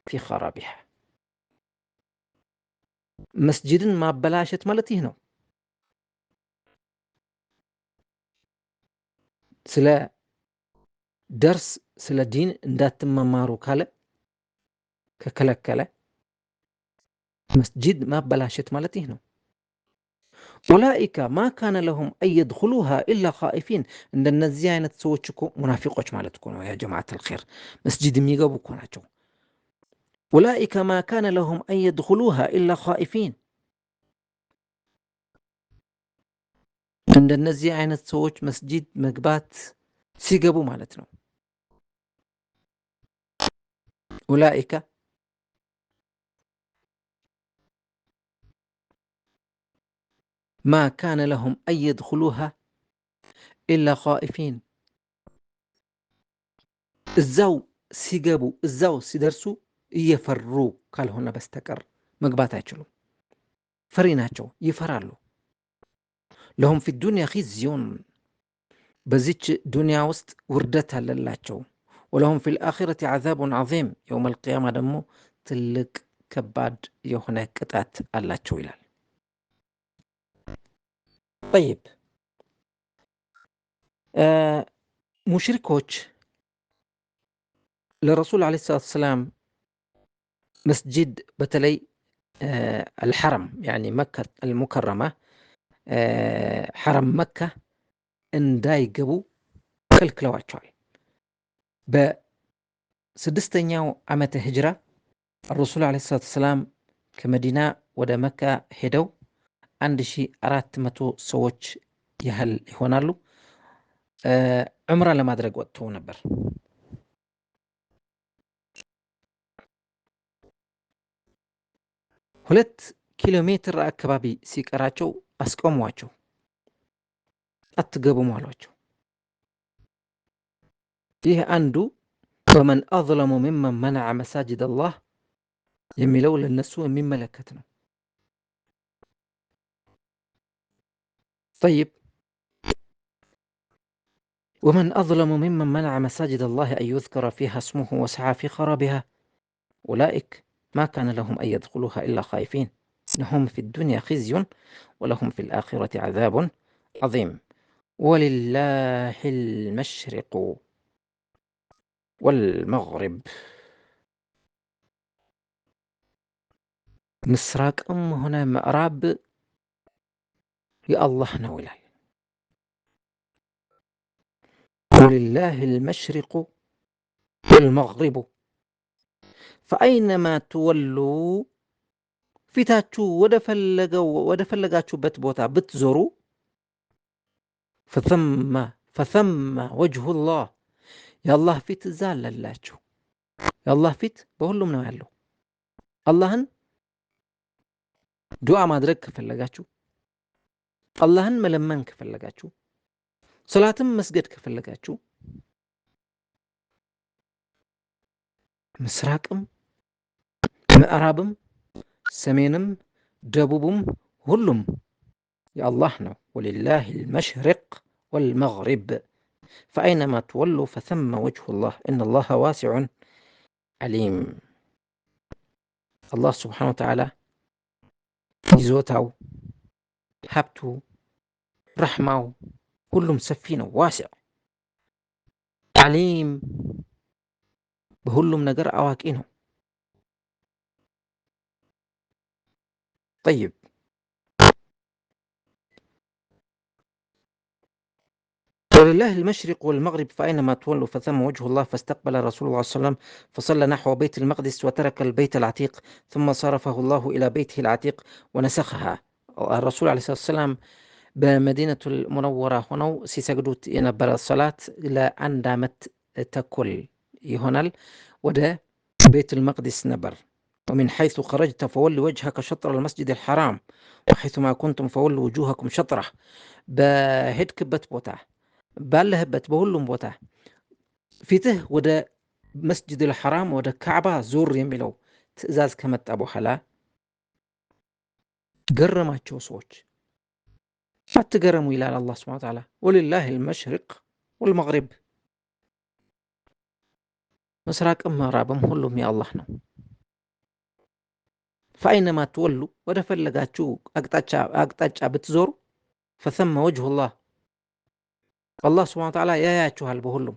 ፊ ኸራቢሃ። መስጂድን ማበላሸት ማለት ይህ ነው። ስለ ደርስ ስለ ዲን እንዳትመማሩ ካለ ከከለከለ መስጂድ ማበላሸት ማለት ይህ ነው። ኡላኢከ ማ ካነ ለሁም አን የድኹሉሃ ኢላ ኻኢፊን። እንደነዚህ አይነት ሰዎች እኮ ሙናፊቆች ማለት እኮ ነው። ያ ጀማዓት አልኸይር መስጂድ የሚገቡ እኮ ናቸው። ኡላኢከ ማ ካነ ለሁም አን የድኹሉሃ ኢላ ኻኢፊን። እንደነዚህ አይነት ሰዎች መስጂድ መግባት ሲገቡ ማለት ነው። ኡላኢከ ማ ካነ ለሁም አን የድኹሉሃ ኢላ ኻኢፊን። እዛው ሲገቡ እዛው ሲደርሱ እየፈሩ ካልሆነ በስተቀር መግባት አይችሉም። ፈሪ ናቸው፣ ይፈራሉ። ለሁም ፊ ዱንያ ኺዝዩን በዚች ዱንያ ውስጥ ውርደት አለላቸው። ወለሁም ፊል አኺረቲ ዐዛቡን ዐዚም የውመል ቂያማ ደግሞ ትልቅ ከባድ የሆነ ቅጣት አላቸው ይላል። ጠይብ ሙሽሪኮች ለረሱል ዓለይሂ ሰላቱ ወሰላም መስጂድ በተለይ አልሐረም ያኒ መካ አልሙከረማ ሐረም መካ እንዳይገቡ ከልክለዋቸዋል። በስድስተኛው ዓመተ ሂጅራ ረሱል ዓለይሂ ሰላቱ ወሰላም ከመዲና ወደ መካ ሄደው 1400 ሰዎች ያህል ይሆናሉ ዑምራ ለማድረግ ወጥተው ነበር። ሁለት ኪሎ ሜትር አካባቢ ሲቀራቸው አስቆሟቸው። አትገቡም አሏቸው። ይህ አንዱ ወመን አዝለሙ ሚመን መንዐ መሳጅድ አላህ የሚለው ለነሱ የሚመለከት ነው። طيب ومن أظلم ممن منع مساجد الله أن يذكر فيها اسمه وسعى في خرابها أولئك ما كان لهم أن يدخلوها إلا خائفين لهم في الدنيا خزي ولهم في الآخرة عذاب عظيم ولله المشرق والمغرب مسراق هنا مأراب يا الله نولاي ولله المشرق والمغرب فأينما تولوا ፊታችሁ ወደ ፈለጋችሁበት ቦታ ብትዞሩ ፈثመ ወጅሁላህ የአላህ ፊት እዛ አለላችሁ። የአላህ ፊት በሁሉም ነው ያለው። አላህን ዱዓ ማድረግ ከፈለጋችሁ፣ አላህን መለመን ከፈለጋችሁ፣ ሰላትም መስገድ ከፈለጋችሁ ምስራቅም ምዕራብም ሰሜንም ደቡብም ሁሉም የአላህ ነው። ወሊላሂ አልመሽሪቅ ወልመግሪብ ፈአይነማ ትወሉ ፈሰመ ወጅሁላህ ኢነላሃ ዋሲዑን ዓሊም። አላህ ስብሓነሁ ወተዓላ ይዞታው፣ ሀብቱ፣ ረሕማው ሁሉም ሰፊ ነው። ዋሲዕ ዓሊም በሁሉም ነገር አዋቂ ነው። طيب ولله المشرق والمغرب فأينما تولوا فثم وجه الله فاستقبل رسول الله صلى الله عليه وسلم فصلى نحو بيت المقدس وترك البيت العتيق ثم صرفه الله إلى بيته العتيق ونسخها. الرسول عليه الصلاة والسلام بمدينة المنورة هنا سيسجدوت ينبر الصلاة إلى عند عمت تكل يهونال وده بيت المقدس نبر. ومن حيث خرجت فول وجهك شطر المسجد الحرام وحيثما كنتم فولوا وجوهكم شطره بهدكبت بوتا ባለህበት በሁሉም ቦታ ፊትህ ወደ መስጂድ አልሐራም ወደ ካዕባ ዙር የሚለው ትእዛዝ ከመጣ በኋላ ገረማቸው ሰዎች። አትገረሙ ይላል አላህ ሱብሓነሁ ወተዓላ ወሊላሂ አልመሽሪቅ ወልመግሪብ ምስራቅም ምዕራብም ሁሉም የአላህ ነው። ፈአይነማ ትወሉ ወደ ፈለጋችሁ አቅጣጫ ብትዞሩ ፈሰመ ወጅሁላህ አላህ ሱብሓነሁ ወተዓላ ያያችኋል በሁሉም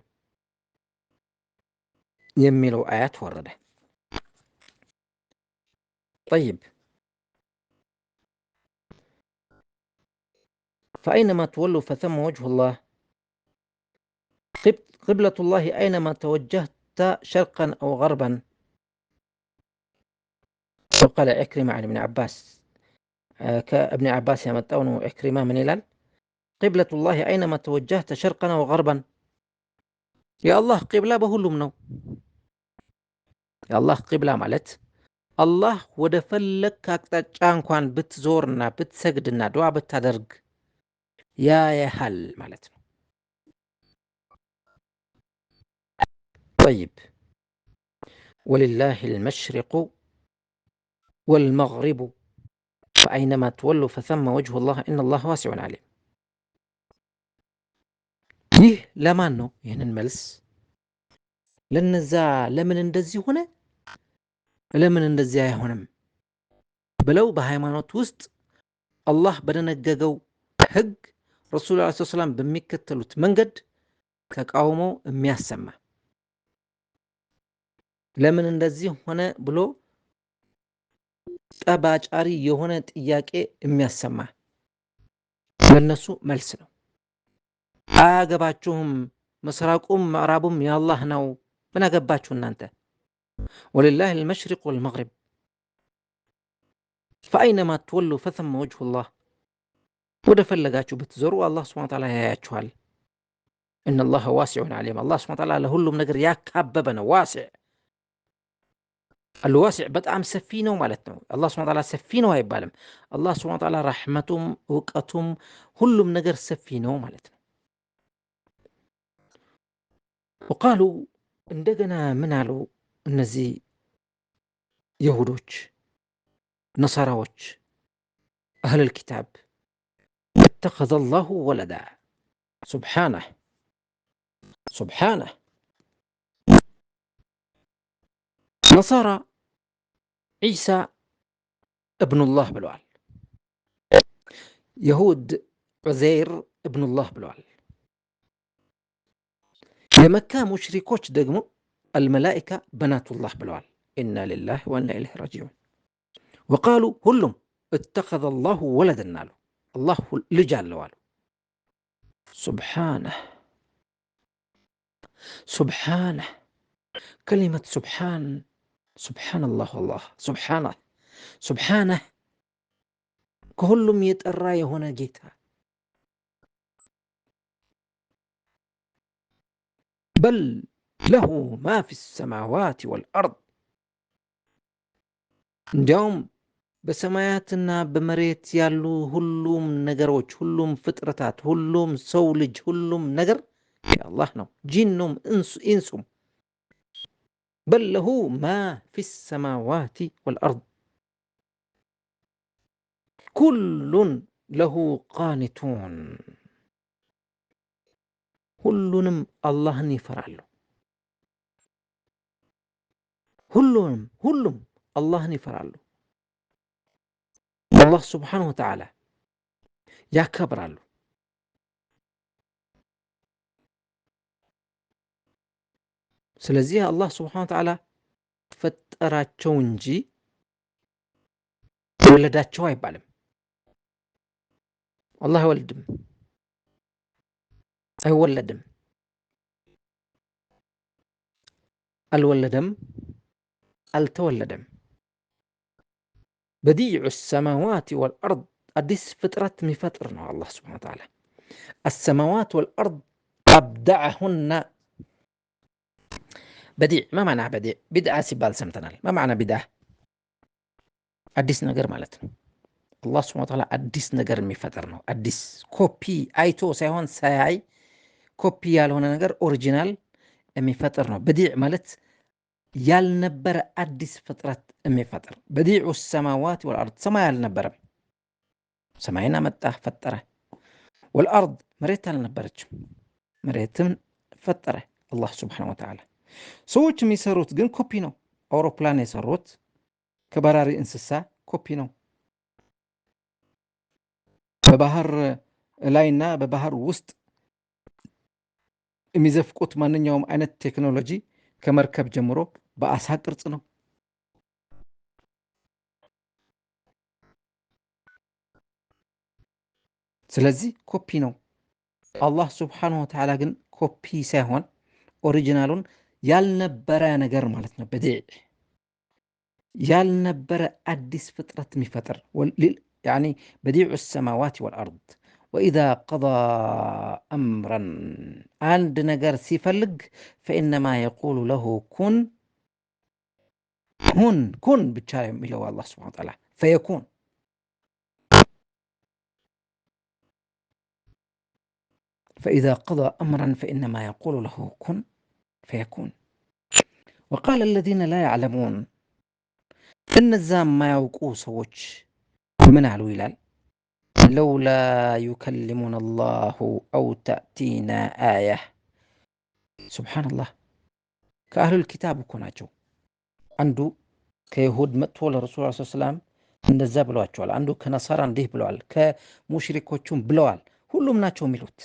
የሚለው አያት ወረደ። طيب فأينما تولوا فثم وجه الله قبلة الله أينما توجهت شرقا أو غربا وقال عكرمة عن ابن عباس كابن عباس يمتون عكرمة من إلال قبلة الله أينما توجهت شرقا أو غربا يا الله قبلة بهلم نو يا الله قبلة مالت الله ودفلك أكتاج انكوان بتزورنا بتسجدنا دعاء بتدرج يا هل مالت. طيب ولله المشرق والمغرب فأينما تولوا فثم وجه الله إن الله واسع عليم. ይህ ለማን ነው? ይህንን መልስ ለነዛ ለምን እንደዚህ ሆነ ለምን እንደዚህ አይሆንም ብለው በሃይማኖት ውስጥ አላህ በደነገገው ህግ ረሱል ሰለላሁ ዐለይሂ ወሰለም በሚከተሉት መንገድ ተቃውሞ የሚያሰማ ለምን እንደዚህ ሆነ ብሎ ጠባጫሪ የሆነ ጥያቄ የሚያሰማ ለነሱ መልስ ነው። አያገባችሁም፣ ምስራቁም ምዕራቡም የአላህ ነው፣ ምን አገባችሁ እናንተ? ወሊላሂ አልመሽሪቅ ወልመግሪብ ፈአይነማ ትወሉ ፈሰመ ወጅሁላህ ወደ ፈለጋችሁ ብትዞሩ አላህ ሱብሓነሁ ወተዓላ ያያችኋል። ኢነላሃ ዋሲዑን ዓሊም አላህ ሱብሓነሁ ወተዓላ ለሁሉም ነገር ያካበበ ነው። ዋሲዕ አልዋሲዕ በጣም ሰፊ ነው ማለት ነው። አላህ ሱብሓነሁ ወተዓላ ሰፊ ነው አይባልም። አላህ ሱብሓነሁ ወተዓላ ረሕመቱም እውቀቱም ሁሉም ነገር ሰፊ ነው ማለት ነው። ወቃሉ እንደገና ምን አሉ እነዚህ ይሁዶች፣ ነሳራዎች፣ አህለል ኪታብ اتخذ الله ولدا سبحانه نصارى ዒሳ እብኑላህ ብለዋል። የሁድ ዑዘይር እብኑላህ ብለዋል። የመካ ሙሽሪኮች ደግሞ አልመላኢካ በናቱላህ ብለዋል። ኢና ሊላህ ወኢና ኢለይሂ ራጂዑን። ወቃሉ ሁሉም እተኸዘ አላሁ ወለደን አሉ። አላህ ልጅ አለው አሉ። ሱብሓነህ ሱብሓነህ ከሊመት ሱብሓነላህ አላህ ሱብሓነህ ከሁሉም የጠራ የሆነ ጌታ በል ለሁ ማ ፊ ሰማዋት ወልአርድ እንዲያውም በሰማያትና በመሬት ያሉ ሁሉም ነገሮች፣ ሁሉም ፍጥረታት፣ ሁሉም ሰው ልጅ፣ ሁሉም ነገር የአላህ ነው። ጂኑም ኢንሱም በል ለሁ ማ ፊ ሰማዋት ወልአርድ ኩሉን ለሁ ቃኒቱን ሁሉንም አላህን ይፈራሉ። ሁሉም አላህን ይፈራሉ። አላህ ስብሓነሁ ወተዓላ ያከብራሉ። ስለዚህ አላህ ስብሓነሁ ወተዓላ ፈጠራቸው እንጂ ወለዳቸው አይባልም። አላህ አይወልድም፣ አይወለድም፣ አልወለደም፣ አልተወለደም። በዲዑ ሰማዋት ወልአርድ አዲስ ፍጥረት የሚፈጥር ነው አላህ ስብሓነሁ ወተዓላ። አሰማዋት ወልአርድ አብደዐሁና በዲዕ ማ ማዕና በዲዕ? ቢድዓ ሲባል ሰምተናል። ማ ማዕና ቢድዓ? አዲስ ነገር ማለት ነው። አላህ ስብሓነሁ ወተዓላ አዲስ ነገር የሚፈጥር ነው። አዲስ ኮፒ አይቶ ሳይሆን ሳያይ ኮፒ ያልሆነ ነገር ኦሪጂናል የሚፈጥር ነው። በዲዕ ማለት ያልነበረ አዲስ ፍጥረት የሚፈጥር። በዲዑ ሰማዋት ወልአርድ ሰማይ አልነበረም፣ ሰማይን አመጣ ፈጠረ። ወልአርድ መሬት አልነበረችም፣ መሬትም ፈጠረ አላህ ስብሓነሁ ወተዓላ። ሰዎች የሚሰሩት ግን ኮፒ ነው። አውሮፕላን የሰሩት ከባራሪ እንስሳ ኮፒ ነው። በባህር ላይና በባህር ውስጥ የሚዘፍቁት ማንኛውም አይነት ቴክኖሎጂ ከመርከብ ጀምሮ በአሳ ቅርጽ ነው። ስለዚህ ኮፒ ነው። አላህ ስብሓነሁ ወተዓላ ግን ኮፒ ሳይሆን ኦሪጂናሉን ያልነበረ ነገር ማለት ነው። በዲዕ ያልነበረ አዲስ ፍጥረት የሚፈጥር ያኒ በዲዑ ሰማዋት ወልአርድ ወኢዛ ቀዳ አምረን አንድ ነገር ሲፈልግ ፈኢነማ የቁሉ ለሁ ኩን ኩን ብቻ የሚለው አላህ ስብሓነሁ ወተዓላ ፈየኩን። ፈኢዛ ቀዳ አምረን ፈኢነማ የቁሉ ለሁ ኩን ፈየኩን። ወቃለ አለዚነ ላ ያዕለሙን እነዛ የማያውቁ ሰዎች ምን አሉ ይላል ለውላ ዩከሊሙና አላሁ አው ተእቲና አያ። ሱብሓነላህ ከአህሉል ኪታብ እኮ ናቸው። አንዱ ከይሁድ መጥቶ ለረሱል ስ ሰላም እንደዛ ብለዋቸዋል። አንዱ ከነሳራ እንዲህ ብለዋል፣ ከሙሽሪኮቹም ብለዋል። ሁሉም ናቸው የሚሉት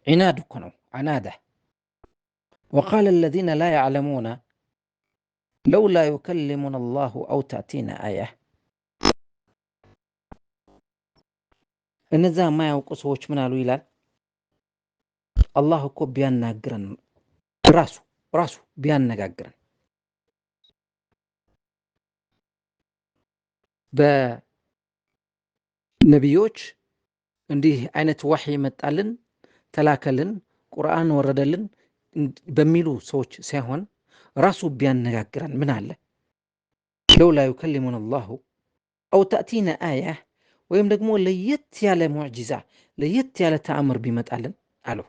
ዒናድ እኮ ነው፣ ዓናዳ። ወቃለ አለዚነ ላ ያዕለሙና ለውላ ዩከሊሙና አላሁ አው ተእቲና አያ። እነዛ የማያውቁ ሰዎች ምን አሉ ይላል አላህ እኮ ቢያናግረን ራሱ ቢያነጋግረን በነቢዮች እንዲህ አይነት ዋሕይ መጣልን፣ ተላከልን፣ ቁርአን ወረደልን በሚሉ ሰዎች ሳይሆን ራሱ ቢያነጋግረን ምን አለ። ለውላ ዩከሊሙና አላሁ አው ተእቲና አያ ወይም ደግሞ ለየት ያለ ሙዕጂዛ ለየት ያለ ተአምር ቢመጣልን አሉ።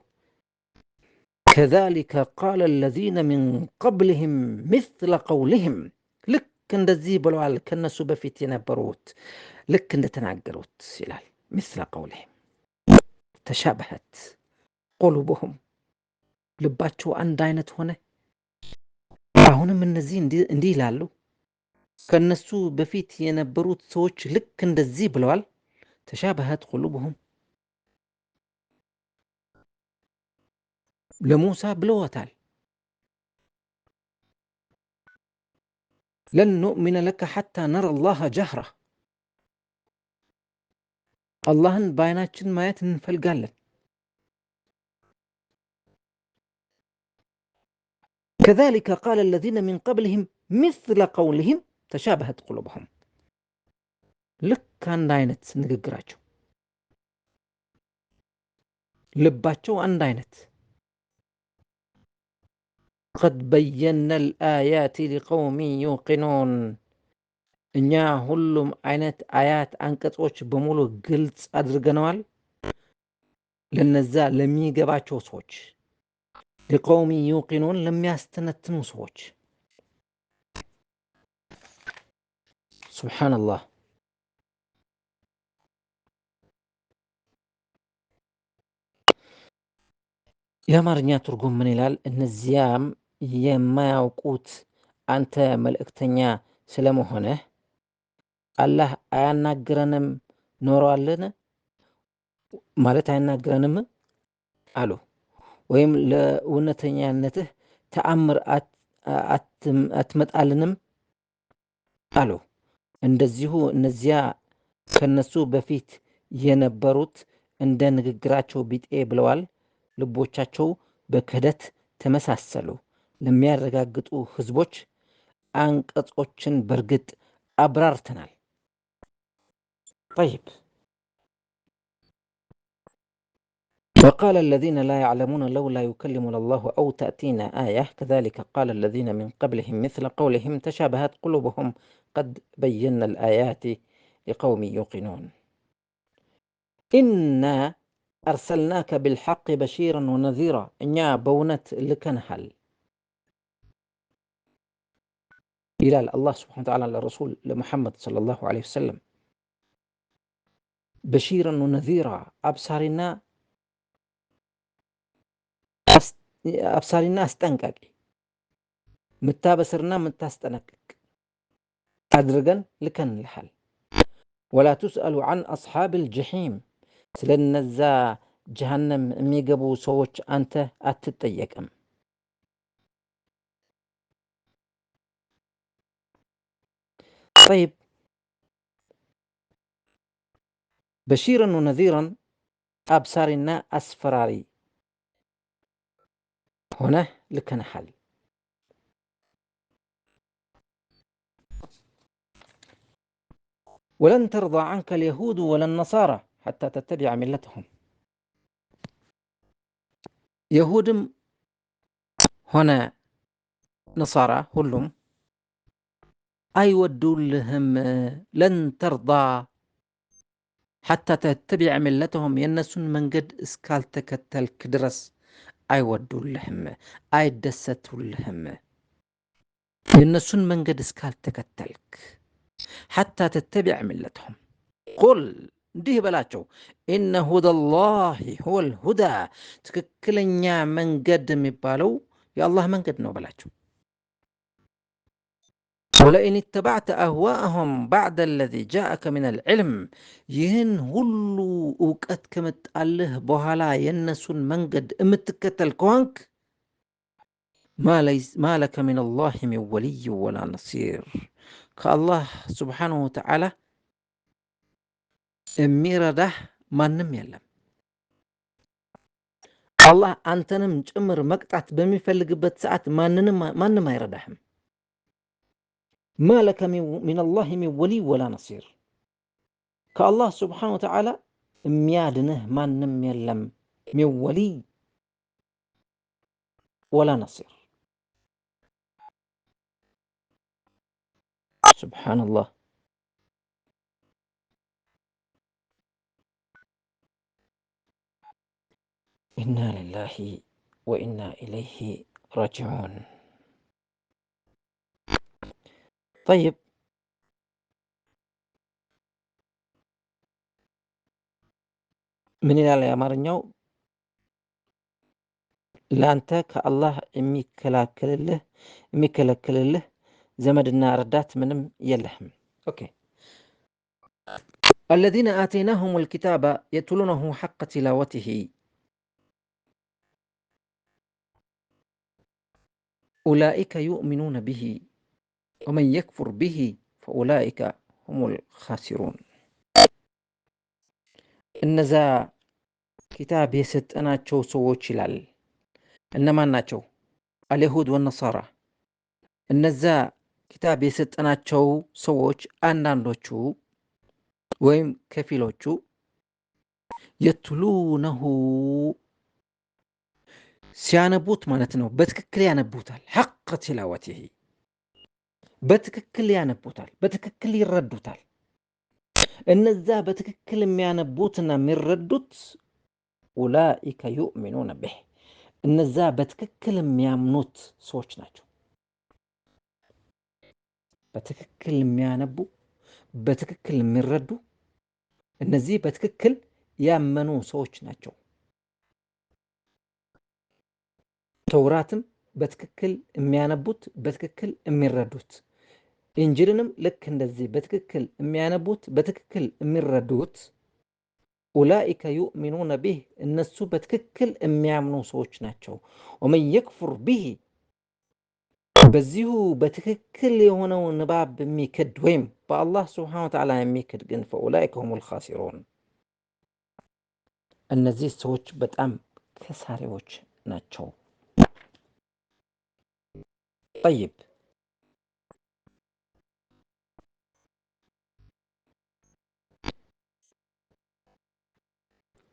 ከዛሊከ ቃለ አለዚነ ሚን ቀብሊሂም ሚስለ ቀውሊሂም ልክ እንደዚህ ብለዋል ከነሱ በፊት የነበሩት ልክ እንደተናገሩት ይላል። ሚስለ ቀውሊሂም ተሻበሀት ቁሉብሁም ልባቸው አንድ አይነት ሆነ። አሁንም እነዚህ እንዲህ ይላሉ ከነሱ በፊት የነበሩት ሰዎች ልክ እንደዚህ ብለዋል ተሻበሀት ቁሉብሁም ለሙሳ ብለዋታል ለን ኑእሚነ ለከ ሐታ ነረ አላህ ጀህራ አላህን በዓይናችን ማየት እንፈልጋለን كذلك قال الذين من قبلهم مثل قولهم تشابهت قلوبهم ልክ አንድ አይነት ንግግራቸው ልባቸው አንድ አይነት قد بينا الآيات لقوم يوقنون እኛ ሁሉም አይነት አያት አንቀጾች በሙሉ ግልጽ አድርገነዋል ለነዛ ለሚገባቸው ሰዎች لقوم يوقنون ለሚያስተነትኑ ሰዎች سبحان الله የአማርኛ ትርጉም ምን ይላል እነዚያም የማያውቁት አንተ መልእክተኛ ስለመሆንህ አላህ አያናግረንም ኖሯልን ማለት አያናግረንም አሉ ወይም ለእውነተኛነትህ ተአምር አትመጣልንም አሉ እንደዚሁ እነዚያ ከነሱ በፊት የነበሩት እንደ ንግግራቸው ቢጤ ብለዋል ልቦቻቸው በክህደት ተመሳሰሉ ለሚያረጋግጡ ህዝቦች አንቀጾችን በርግጥ አብራርተናል طيب وقال الذين لا يعلمون لولا يكلمنا الله أو تأتينا آية كذلك قال الذين من قبلهم مثل قولهم تشابهت قلوبهم قد بينا الآيات لقوم يوقنون إنا أرسلناك بالحق بشيرا ونذيرا إنيا بونت لكنهل إلى الله سبحانه وتعالى للرسول لمحمد صلى الله عليه وسلم بشيرا ونذيرا أبصارنا استنقق متابسرنا متاستنقق أدرجن لكن الحل ولا تسأل عن أصحاب الجحيم سلنزا جهنم ميقبو سوش أنت أتتيكم طيب بشيرا ونذيرا أبصارنا أسفراري هنا لكن حل ولن ترضى عنك اليهود ولا النصارى حتى تتبع ملتهم يهودم هنا نصارى كلهم أيودوا لهم لن ترضى حتى تتبع ملتهم ينسون من قد اسكال تكتلك درس أيودوا لهم أيدستوا لهم ينسون من قد اسكال تكتلك حتى تتبع ملتهم قل እንዲህ በላቸው إن هدى الله هو الهدى ትክክለኛ መንገድ የሚባለው የአላህ መንገድ ነው በላቸው ولئن اتبعت أهواءهم بعد الذي جاءك من العلم ይህን ሁሉ እውቀት ከመጣልህ በኋላ የነሱን መንገድ የምትከተል ከሆንክ ما لك من الله من ولي ولا نصير كالله سبحانه وتعالى የሚረዳህ ማንም የለም አላህ አንተንም ጭምር መቅጣት በሚፈልግበት ሰዓት ማንም አይረዳህም ما لك من الله من ولي ولا نصير كالله سبحانه وتعالى የሚያድንህ ማንም የለም من ولي ولا نصير سبحان الله إنا لله وإنا إليه راجعون طيب من ይላል ያማርኛው ለአንተ ከአላህ የሚከለክልልህ ዘመድና ረዳት ምንም የለህም። ኦኬ الذين آتيناهم الكتاب يتلونه حق تلاوته أولئك يؤمنون به ومن يكفر به فأولئك هم الخاسرون እነዛ ኪታብ የሰጠናቸው ሰዎች ይላል። እነማን ናቸው? አልይሁድ ወነሳራ። እነዛ ኪታብ የሰጠናቸው ሰዎች አንዳንዶቹ ወይም ከፊሎቹ የትሉነሁ ሲያነቡት ማለት ነው፣ በትክክል ያነቡታል። ሐቅ ቲላወቲሂ በትክክል ያነቡታል፣ በትክክል ይረዱታል። እነዛ በትክክል የሚያነቡትና የሚረዱት ኡላኢከ ዩእሚኑነ ቢህ እነዛ በትክክል የሚያምኑት ሰዎች ናቸው። በትክክል የሚያነቡ በትክክል የሚረዱ እነዚህ በትክክል ያመኑ ሰዎች ናቸው። ተውራትም በትክክል የሚያነቡት በትክክል የሚረዱት፣ ኢንጂልንም ልክ እንደዚህ በትክክል የሚያነቡት በትክክል የሚረዱት ኡላኢከ ዩእሚኑነ ቢህ እነሱ በትክክል የሚያምኑ ሰዎች ናቸው። ወመን የክፉር ቢህ በዚሁ በትክክል የሆነው ንባብ የሚክድ ወይም በአላህ ስብሓነ ወተዓላ የሚክድ ግን ፈኡላኢከ ሁሙል ኻሲሩን እነዚህ ሰዎች በጣም ከሳሪዎች ናቸው። ጠይብ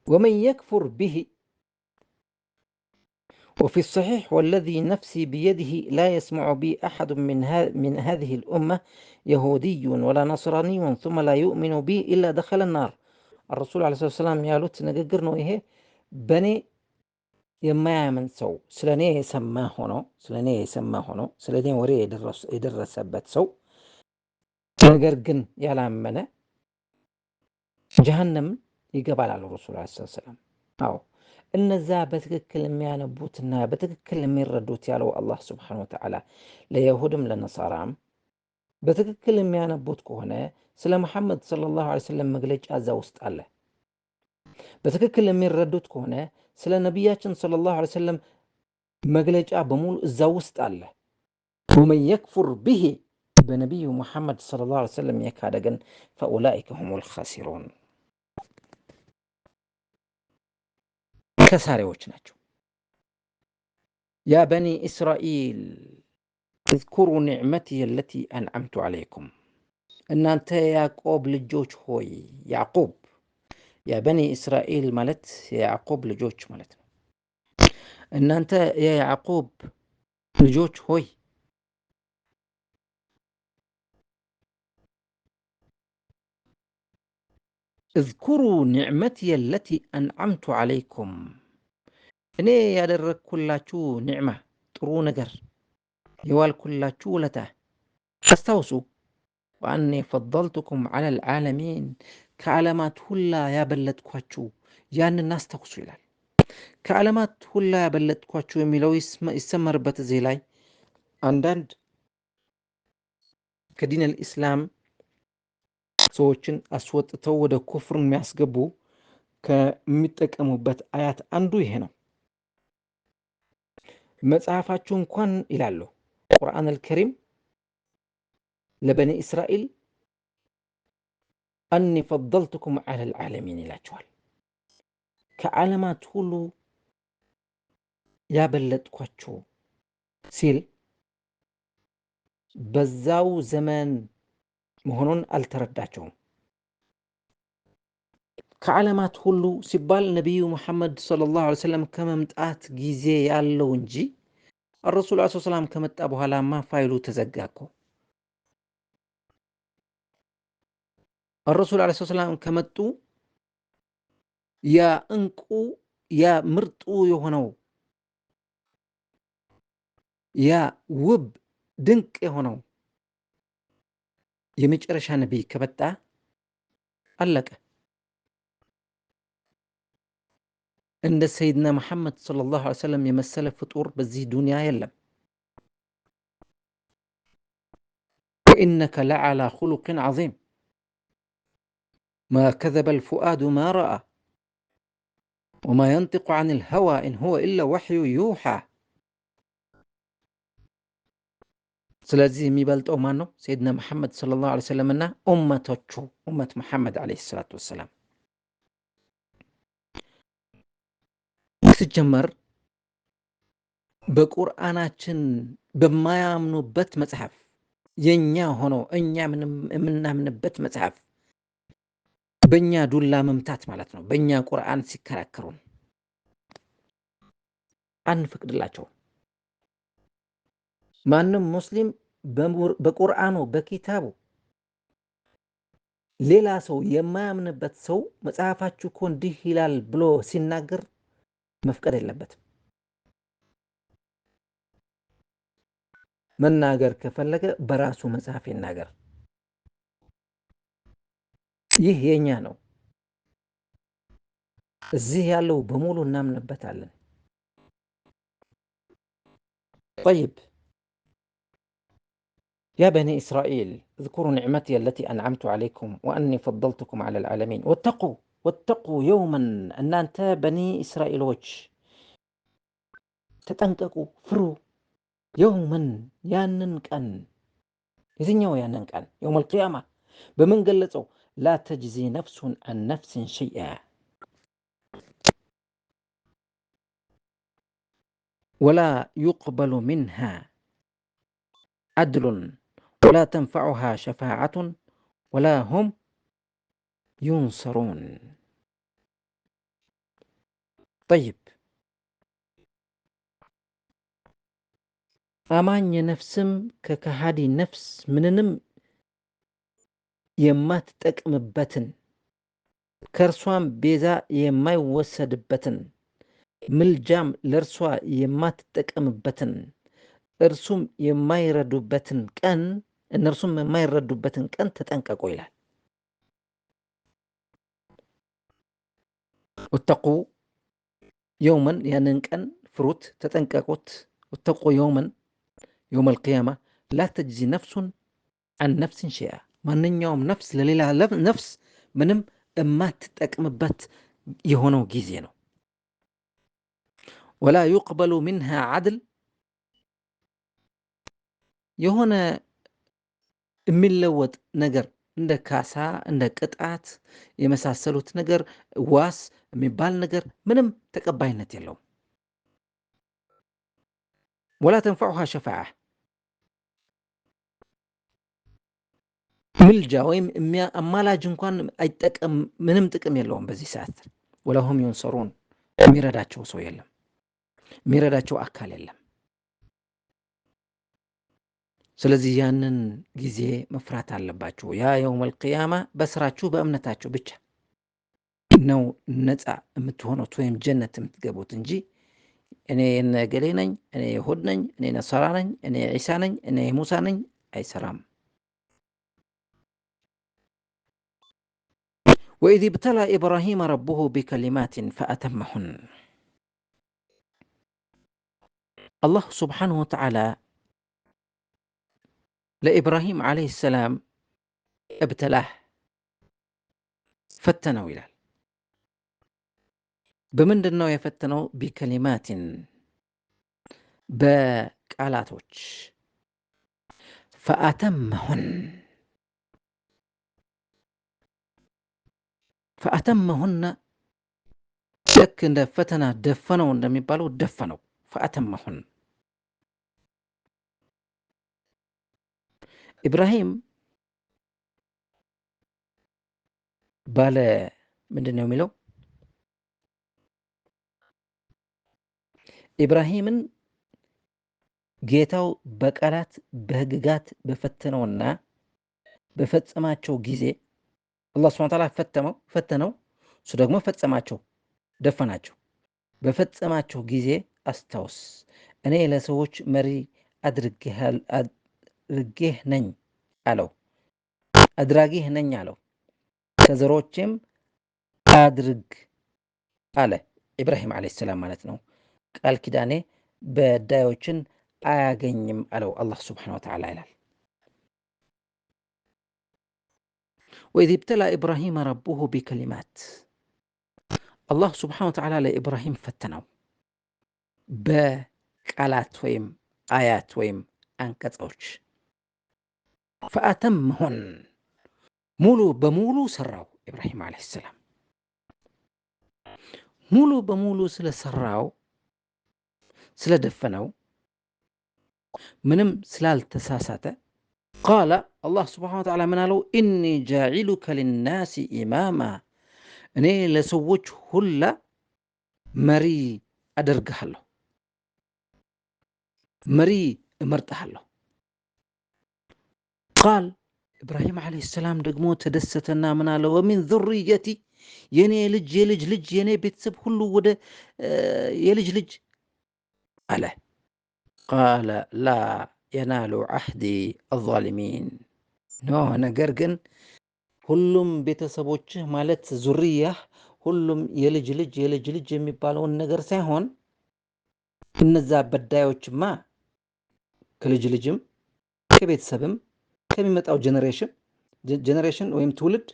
ومن يكفر به وفي الصحيح والذي نفسي بيده لا يسمع بي أحد من هذه الأمة يهودي ولا نصراني ثم لا يؤمن بي إلا دخل النار الرسول عليه الصلاة والسلام يالوت نقر ነው ይሄ በኔ የማያምን ሰው ስለኔ የሰማ ሆኖ ስለኔ ወሬ የደረሰበት ሰው ነገር ግን ያላመነ ጀሃነም ይገባል አሉ ረሱል ሰለላሁ ዐለይሂ ወሰለም። አዎ እነዛ በትክክል የሚያነቡትና በትክክል የሚረዱት ያለው አላህ ስብሓነ ወተዓላ ለይሁድም ለነሳራም በትክክል የሚያነቡት ከሆነ ስለ መሐመድ ሰለላሁ ዐለይሂ ወሰለም መግለጫ እዛ ውስጥ አለ። በትክክል የሚረዱት ከሆነ ስለ ነቢያችን ሰለላሁ ዐለይሂ ወሰለም መግለጫ በሙሉ እዛ ውስጥ አለ። ወመን የክፉር ቢሂ በነቢዩ ሙሐመድ ሰለላሁ ዐለይሂ ወሰለም የካደ ግን ፈኡላኢከ ሁሙል ኻሲሩን ከሳሪዎች ናቸው። ያ በኒ እስራኤል እዝኩሩ ኒዕመቲየ አለቲ አንዐምቱ ዐለይኩም እናንተ የያዕቆብ ልጆች ሆይ ያዕቆብ ያ በኒ እስራኤል ማለት የያዕቆብ ልጆች ማለት ነው። እናንተ የያዕቆብ ልጆች ሆይ እዝኩሩ ኒዕመቲየ አለቲ አንዐምቱ ዐለይኩም እኔ ያደረግኩላችሁ ኒዕማ ጥሩ ነገር የዋልኩላችሁ ውለታ አስታውሱ። ወአኒ ፈደልቱኩም ዐለል ዓለሚን ከዓለማት ሁላ ያበለጥኳችሁ ያንን አስታውሱ ይላል። ከዓለማት ሁላ ያበለጥኳችሁ የሚለው ይሰመርበት እዚህ ላይ አንዳንድ ከዲን አልኢስላም ሰዎችን አስወጥተው ወደ ኩፍር የሚያስገቡ ከሚጠቀሙበት አያት አንዱ ይሄ ነው። መጽሐፋችሁ እንኳን ይላሉ ቁርአን አልከሪም ለበኒ እስራኤል አኒ ፈደልቱኩም ዐለል ዓለሚን ይላቸዋል። ከዓለማት ሁሉ ያበለጥኳችሁ ሲል በዛው ዘመን መሆኑን አልተረዳቸውም። ከዓለማት ሁሉ ሲባል ነቢዩ ሙሐመድ ሰለላሁ ዐለይሂ ወሰለም ከመምጣት ጊዜ ያለው እንጂ الرسول عليه الصلاة والسلام ከመጣ በኋላማ ፋይሉ ተዘጋ እኮ። الرسول عليه الصلاة والسلام ከመጡ ያ እንቁ ያ ምርጡ የሆነው ያ ውብ ድንቅ የሆነው የመጨረሻ ነቢይ ከመጣ አለቀ። እንደ ሰይድና መሐመድ ሰለላሁ ዐለይሂ ወሰለም የመሰለ ፍጡር በዚህ ዱንያ የለም። ወኢነከ ለዐላ ኹሉቅን ዐዚም ማ ከዘበል ፉአዱ ማ ረአ ወማ የንጢቁ ዐኒል ሀዋ ኢን ሁወ ኢላ ወሕዩ ዩሓ። ስለዚህ የሚበልጠው ማን ነው? ሰይድና መሐመድ ሰለላሁ ዐለይሂ ወሰለምና ኡመቶቹ ኡመት መሐመድ ዐለይሂ ሰላቱ ወሰላም። ሲጀመር በቁርአናችን በማያምኑበት መጽሐፍ የኛ ሆኖ እኛ የምናምንበት መጽሐፍ በእኛ ዱላ መምታት ማለት ነው። በእኛ ቁርአን ሲከራከሩን አንፈቅድላቸው። ማንም ሙስሊም በቁርአኑ በኪታቡ ሌላ ሰው የማያምንበት ሰው መጽሐፋችሁ እኮ እንዲህ ይላል ብሎ ሲናገር መፍቀድ የለበትም። መናገር ከፈለገ በራሱ መጽሐፍ ይናገር። ይህ የኛ ነው። እዚህ ያለው በሙሉ እናምንበታለን። طيب يا بني إسرائيل اذكروا نعمتي التي أنعمت عليكم وأني فضلتكم على العالمين واتقوا يوما أن أنت بني إسرائيل وجه تتنققوا فروا يوما يانن كان يزنيو يانن كان يوم القيامة بمن قلتوا لا تجزي نفس عن نفس شيئا ولا يقبل منها عدل ولا تنفعها شفاعة ولا هم ينصرون. طيب አማኝ ነፍስም ከከሃዲ ነፍስ ምንንም የማትጠቅምበትን ከእርሷም ቤዛ የማይወሰድበትን ምልጃም ለእርሷ የማትጠቀምበትን እነርሱም የማይረዱበትን ቀን ተጠንቀቁ ይላል። ወተቁ የውመን ያንን ቀን ፍሩት፣ ተጠንቀቁት። ወተቁ የውመን يوم القيامة لا تجزي نفس عن نفس شيئا ማንኛውም ነፍስ ለሌላ ነፍስ ምንም የማትጠቅምበት የሆነው ጊዜ ነው። ولا يقبل منها عدل የሆነ የሚለወጥ ነገር እንደ ካሳ እንደ ቅጣት የመሳሰሉት ነገር ዋስ የሚባል ነገር ምንም ተቀባይነት የለውም። ولا تنفعها شفاعة ምልጃ ወይም አማላጅ እንኳን አይጠቀም፣ ምንም ጥቅም የለውም በዚህ ሰዓት። ወለሁም ዩንሰሩን የሚረዳቸው ሰው የለም፣ የሚረዳቸው አካል የለም። ስለዚህ ያንን ጊዜ መፍራት አለባችሁ። ያ የውመል ቂያማ በስራችሁ በእምነታችሁ ብቻ ነው ነፃ የምትሆኑት ወይም ጀነት የምትገቡት እንጂ እኔ የነገሌ ነኝ፣ እኔ ይሁድ ነኝ፣ እኔ ነሳራ ነኝ፣ እኔ ዒሳ ነኝ፣ እኔ ሙሳ ነኝ አይሰራም። وإذ ابتلى إبراهيم ربه بكلمات فأتمهن الله سبحانه وتعالى لإبراهيم عليه السلام ابتلاه فتنه ይላል። በምንድን ነው የፈተነው? ቢከሊማትን በቃላቶች ፈአተመሁን ልክ እንደ ፈተና ደፈነው እንደሚባለው ደፈነው። ፈአተመሁን ኢብራሂም ባለ ምንድን ነው የሚለው? ኢብራሂምን ጌታው በቃላት በህግጋት በፈተነውና በፈጸማቸው ጊዜ አላህ ሱብሓነሁ ወተዓላ ፈተነው፣ እሱ ደግሞ ፈጸማቸው፣ ደፈናቸው። በፈጸማቸው ጊዜ አስታውስ፣ እኔ ለሰዎች መሪ አድርጌህ ነኝ አለው፣ አድራጊህ ነኝ አለው። ከዘሮችም አድርግ አለ ኢብራሂም ዓለይሂ ሰላም ማለት ነው። ቃል ኪዳኔ በዳዮችን አያገኝም አለው አላህ ስብሓነሁ ወተዓላ ይላል። ወኢዝ ብተላ ኢብራሂም ረቡሁ ቢከሊማት አላህ ስብሓነሁ ወተዓላ ለኢብራሂም ፈተነው በቃላት ወይም አያት ወይም አንቀጾች ፈአተምሁን ሙሉ በሙሉ ሰራው። ኢብራሂም ዓለይሂ ሰላም ሙሉ በሙሉ ስለሰራው ስለደፈነው ምንም ስላልተሳሳተ ቃለ አላህ ስብሓነሁ ወተዓላ ምን አለው? ኢኒ ጃዒሉከ ሊናሲ ኢማማ እኔ ለሰዎች ሁላ መሪ አደርግሃለሁ፣ መሪ እመርጥሃለሁ። ቃል ኢብራሂም ዓለይሂ ሰላም ደግሞ ተደሰተና ምን አለ? ወሚን ዙርየቲ የኔ ልጅ የልጅ ልጅ የኔ ቤተሰብ ሁሉ ወደ የልጅ ልጅ አለ። ቃለ ላ የናሉ ዓህዲ አዛሊሚን ኖ ነገር ግን ሁሉም ቤተሰቦችህ ማለት ዙርያህ ሁሉም የልጅ ልጅ የልጅ ልጅ የሚባለውን ነገር ሳይሆን እነዛ በዳዮችማ ከልጅ ልጅም ከቤተሰብም ከሚመጣው ጀኔሬሽን ወይም ትውልድ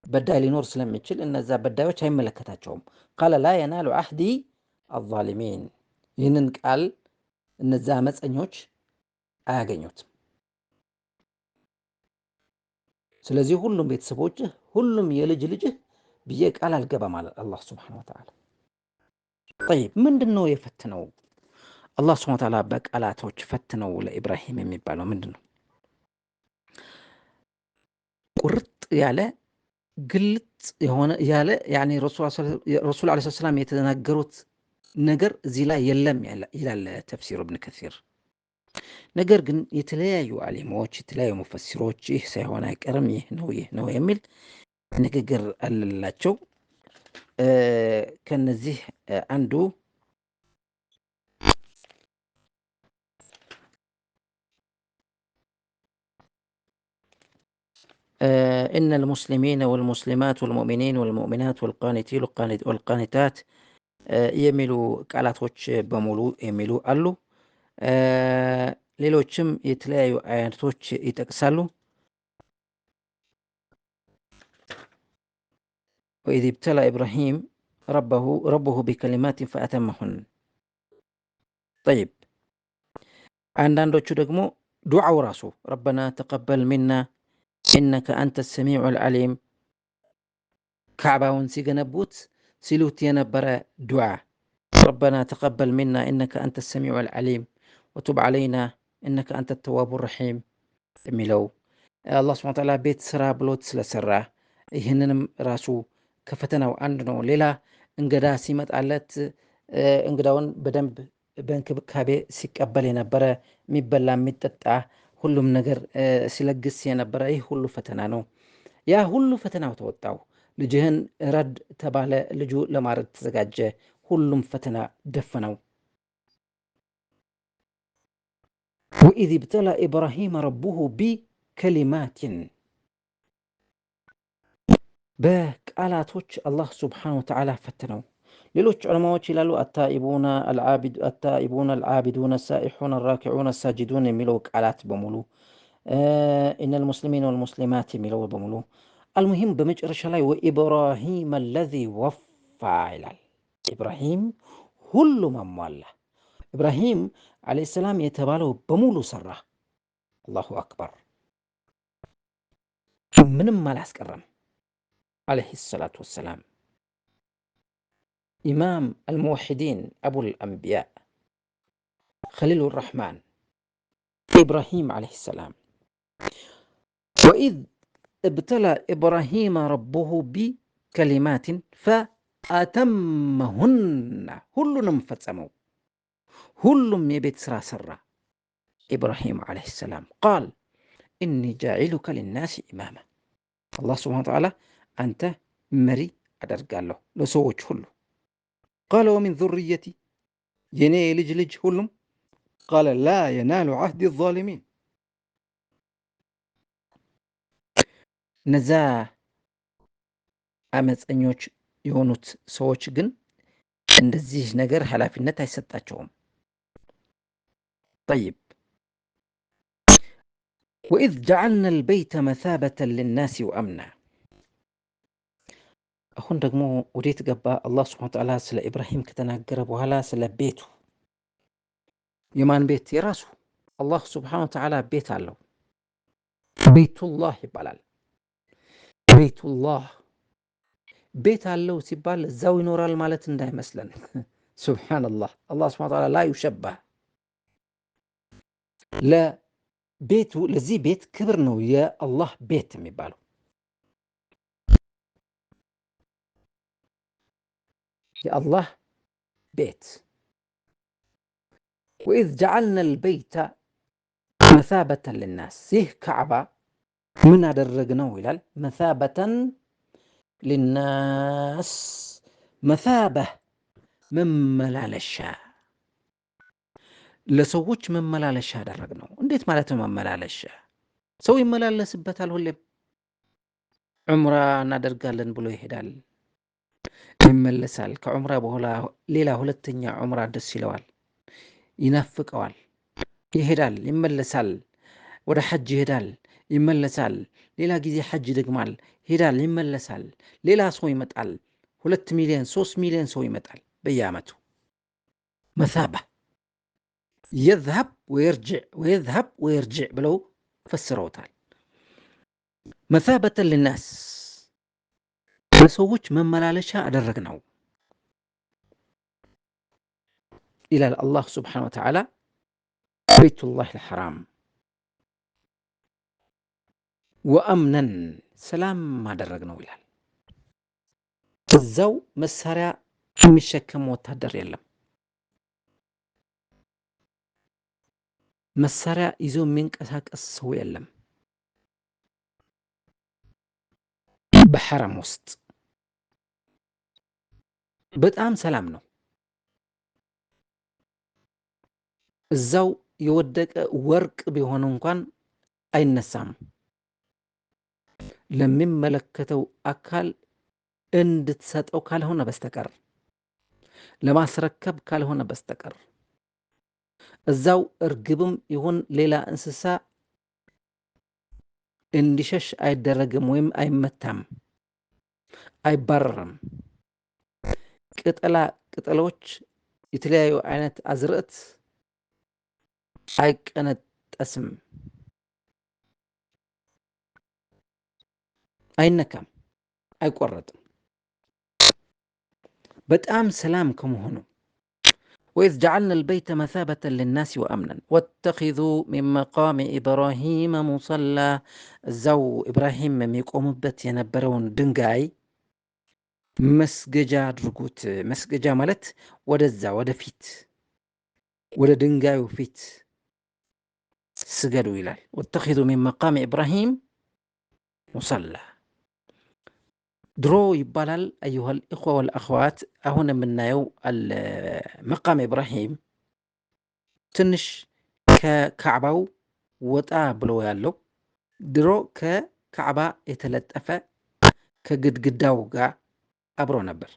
በዳይ ሊኖር ስለሚችል እነዛ በዳዮች አይመለከታቸውም። ቃለ ላ የናሉ ዓህዲ አዛሊሚን ይህንን ቃል እነዛ አመፀኞች አያገኙትም። ስለዚህ ሁሉም ቤተሰቦችህ ሁሉም የልጅ ልጅህ ብዬ ቃል አልገባም አለ አላህ ስብሓነሁ ወተዓላ። ጠይብ ምንድን ነው የፈትነው አላህ ስብሓነሁ ወተዓላ በቃላቶች ፈትነው ለኢብራሂም የሚባለው ምንድን ነው? ቁርጥ ያለ ግልጽ የሆነ ያለ ያኔ ረሱል ዓለይሂ ሰላም የተናገሩት ነገር እዚህ ላይ የለም ይላል ተፍሲር ኢብን ከሲር። ነገር ግን የተለያዩ ዓሊሞች የተለያዩ ሙፈሲሮች ይህ ሳይሆን አይቀርም ይህ ነው የሚል ንግግር አለላቸው። ከነዚህ አንዱ إن المسلمين والمسلمات والمؤمنين والمؤمنات والقانتين والقانتات የሚሉ ቃላቶች በሙሉ የሚሉ አሉ። ሌሎችም የተለያዩ አያቶች ይጠቅሳሉ። ወኢዝ ብተላ ኢብራሂም ረበሁ ቢከሊማት ፈአተመሁን። ጠይብ አንዳንዶቹ ደግሞ ዱዓው ራሱ ረበና ተቀበል ሚና ኢነከ አንተ ሰሚዑ ልዓሊም ካዕባውን ሲገነቡት ሲሉት የነበረ ዱዓ ረበና ተቀበል ሚና ኢነከ አንተ ሰሚዑ ልዓሊም ወቱብ ዓለይና ኢነከ አንተ ተዋቡ ረሒም የሚለው አላህ ሱብሓነሁ ወተዓላ ቤት ስራ ብሎት ስለሰራ ይህንንም ራሱ ከፈተናው አንድ ነው። ሌላ እንግዳ ሲመጣለት እንግዳውን በደንብ በእንክብካቤ ሲቀበል የነበረ የሚበላ የሚጠጣ ሁሉም ነገር ሲለግስ የነበረ ይህ ሁሉ ፈተና ነው። ያ ሁሉ ፈተናው ተወጣው። ልጅህን ረድ ተባለ፣ ልጁ ለማረድ ተዘጋጀ። ሁሉም ፈተና ደፈነው። ወኢዝ ብተላ ኢብራሂም ረቡሁ ቢከሊማትን በቃላቶች አላህ ስብሓነሁ ወተዓላ ፈተነው። ሌሎች ዑለማዎች ይላሉ አታኢቡነ አልዓቢዱነ ሳኢሑነ አራኪዑነ አሳጅዱን የሚለው ቃላት በሙሉ ኢነል ሙስሊሚን ወልሙስሊማት የሚለው በሙሉ አልሙሂም በመጨረሻ ላይ ወኢብራሂም አለዚ ወፋ ይላል። ኢብራሂም ሁሉም አሟላ። ኢብራሂም ዓለይሂ ሰላም የተባለው በሙሉ ሰራ። አላሁ አክበር ምንም አላስቀረም ዓለይሂ ሰላቱ ወሰላም። ኢማም አልሙወሒዲን አቡል አንቢያ ኸሊሉ ረሕማን ኢብራሂም ዓለይሂ ሰላም ወኢዝ እብተላ ኢብራሂም ረቡሁ ቢከሊማትን ፈአተመሁና ሁሉንም ፈጸመው። ሁሉም የቤት ስራ ሰራ ኢብራሂም ዓለይሂ ሰላም። ቃል ኢኒ ጃዒሉከ ሊናሲ ኢማማ አላህ ስብሓነሁ ወተዓላ አንተ መሪ አደርጋለሁ ለሰዎች ሁሉ። ቃለ ወሚን ዙርየቲ የኔ የልጅ ልጅ ሁሉም ቃለ ላ የናሉ ዓህዲ ዛሊሚን እነዛ አመፀኞች የሆኑት ሰዎች ግን እንደዚህ ነገር ኃላፊነት አይሰጣቸውም። طيب وإذ جعلنا البيت مثابة للناس وأمنا አሁን ደግሞ ወዴት ገባ? አላህ ሱብሓነሁ ወተዓላ ስለ ኢብራሂም ከተናገረ በኋላ ስለ ቤቱ። የማን ቤት? የራሱ አላህ ሱብሓነሁ ወተዓላ ቤት አለው። ቤቱላህ ይባላል። ቤቱላህ ቤት አለው ሲባል እዛው ይኖራል ማለት እንዳይመስለን። ሱብሓነላህ አላህ ሱብሓነሁ ወተዓላ ላ ዩሸባህ። ለቤቱ ለዚህ ቤት ክብር ነው የአላህ ቤት የሚባለው። የአላህ ቤት ወኢዝ ጀዐልና አልበይተ መሳበተን ሊናስ፣ ይህ ካዕባ ምን አደረግነው ይላል። መሳበተን ሊናስ፣ መሳበህ መመላለሻ፣ ለሰዎች መመላለሻ አደረግነው። እንዴት ማለት ነው መመላለሻ? ሰው ይመላለስበታል። ሁሌም ዑምራ እናደርጋለን ብሎ ይሄዳል፣ ይመለሳል። ከዑምራ በኋላ ሌላ ሁለተኛ ዑምራ ደስ ይለዋል፣ ይናፍቀዋል፣ ይሄዳል፣ ይመለሳል። ወደ ሐጅ ይሄዳል፣ ይመለሳል። ሌላ ጊዜ ሐጅ ይደግማል፣ ይሄዳል፣ ይመለሳል። ሌላ ሰው ይመጣል። 2 ሚሊዮን 3 ሚሊዮን ሰው ይመጣል በየዓመቱ። መሳባ የዝሀብ ወየርጅዕ ወየዝሀብ ወየርጅዕ ብለው ፈስረውታል። መሳበተን ሊናስ፣ ለሰዎች መመላለሻ አደረግነው ይላል አላህ ሱብሓነሁ ወተዓላ። ቤቱላህ አልሐራም ወአምነን፣ ሰላም አደረግነው ይላል። እዛው መሳሪያ የሚሸከም ወታደር የለም። መሳሪያ ይዞ የሚንቀሳቀስ ሰው የለም። በሐረም ውስጥ በጣም ሰላም ነው። እዛው የወደቀ ወርቅ ቢሆን እንኳን አይነሳም። ለሚመለከተው አካል እንድትሰጠው ካልሆነ በስተቀር፣ ለማስረከብ ካልሆነ በስተቀር፣ እዛው እርግብም ይሁን ሌላ እንስሳ እንዲሸሽ አይደረግም ወይም አይመታም፣ አይባረርም። ቅጠሎች፣ የተለያዩ አይነት አዝርዕት አይቀነጠስም፣ አይነካም፣ አይቆረጥም። በጣም ሰላም ከመሆኑ ወኢዝ ጀዐልና አልበይተ መሳበተን ሊናስ ወአምነን ወተኺዙ ሚን መቃሚ ኢብራሂመ ሙሰላ፣ እዛው ኢብራሂም የሚቆምበት የነበረውን ድንጋይ መስገጃ አድርጉት። መስገጃ ማለት ወደዛ ወደፊት ወደ ድንጋዩ ፊት ስገዱ ይላል። ወተኺዙ ሚን መቃሚ ኢብራሂም ሙሰላ ድሮ ይባላል። አዩሃል ኢኽዋ ወልአኽዋት፣ አሁን የምናየው መቃም ኢብራሂም ትንሽ ከካዕባው ወጣ ብሎ ያለው፣ ድሮ ከካዕባ የተለጠፈ ከግድግዳው ጋር አብሮ ነበር።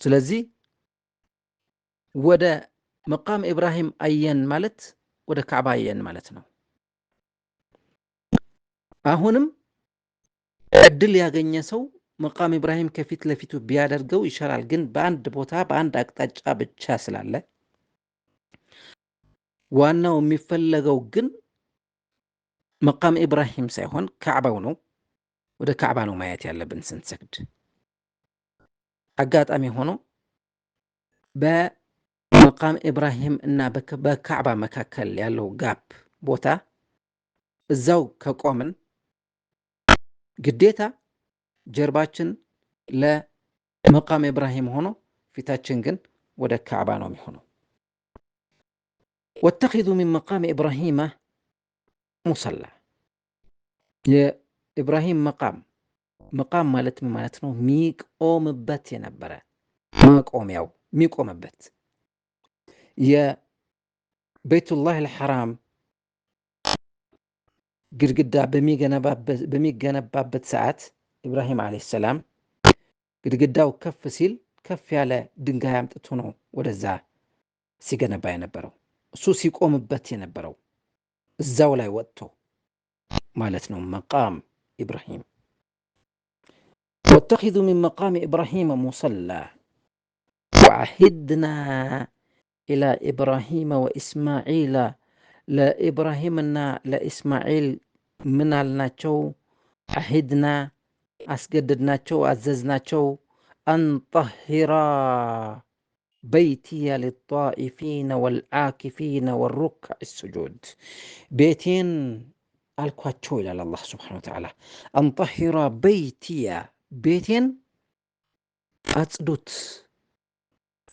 ስለዚህ ወደ መቃም ኢብራሂም አየን ማለት ወደ ካዕባ አየን ማለት ነው። አሁንም እድል ያገኘ ሰው መቃም ኢብራሂም ከፊት ለፊቱ ቢያደርገው ይሻላል። ግን በአንድ ቦታ በአንድ አቅጣጫ ብቻ ስላለ ዋናው የሚፈለገው ግን መቃም ኢብራሂም ሳይሆን ካዕባው ነው። ወደ ካዕባ ነው ማየት ያለብን ስንሰግድ። አጋጣሚ ሆኖ በመቃም ኢብራሂም እና በካዕባ መካከል ያለው ጋፕ ቦታ እዛው ከቆምን ግዴታ ጀርባችን ለመቃም ኢብራሂም ሆኖ ፊታችን ግን ወደ ካዕባ ነው የሚሆነው። ወተኺዙ ሚን መቃም ኢብራሂመ ሙሰላ፣ የኢብራሂም መቃም ማለት ምን ማለት ነው? የሚቆምበት የነበረ መቆሚያው የሚቆምበት የቤቱላህ አልሐራም ግድግዳ በሚገነባበት ሰዓት ኢብራሂም ዓለይሂ ሰላም ግድግዳው ከፍ ሲል ከፍ ያለ ድንጋይ አምጥቶ ነው ወደዛ ሲገነባ የነበረው። እሱ ሲቆምበት የነበረው እዛው ላይ ወጥቶ ማለት ነው። መቃም ኢብራሂም ወተኺዙ ሚን መቃም ኢብራሂም ሙሰላ ወዐሂድና ኢላ ኢብራሂም ወኢስማዒል ለኢብራሂምና ለኢስማዒል ምን አልናቸው? ዐሂድና አስገድድናቸው፣ አዘዝናቸው። አንጠሂራ በይትየ ሊጣኢፊነ ወልዓኪፊነ ወሩክዕ ስጁድ ቤቴን አልኳቸው ይላል አላህ ስብሓነሁ ወተዓላ። አንጠሂራ በይትየ ቤቴን አጽዱት፣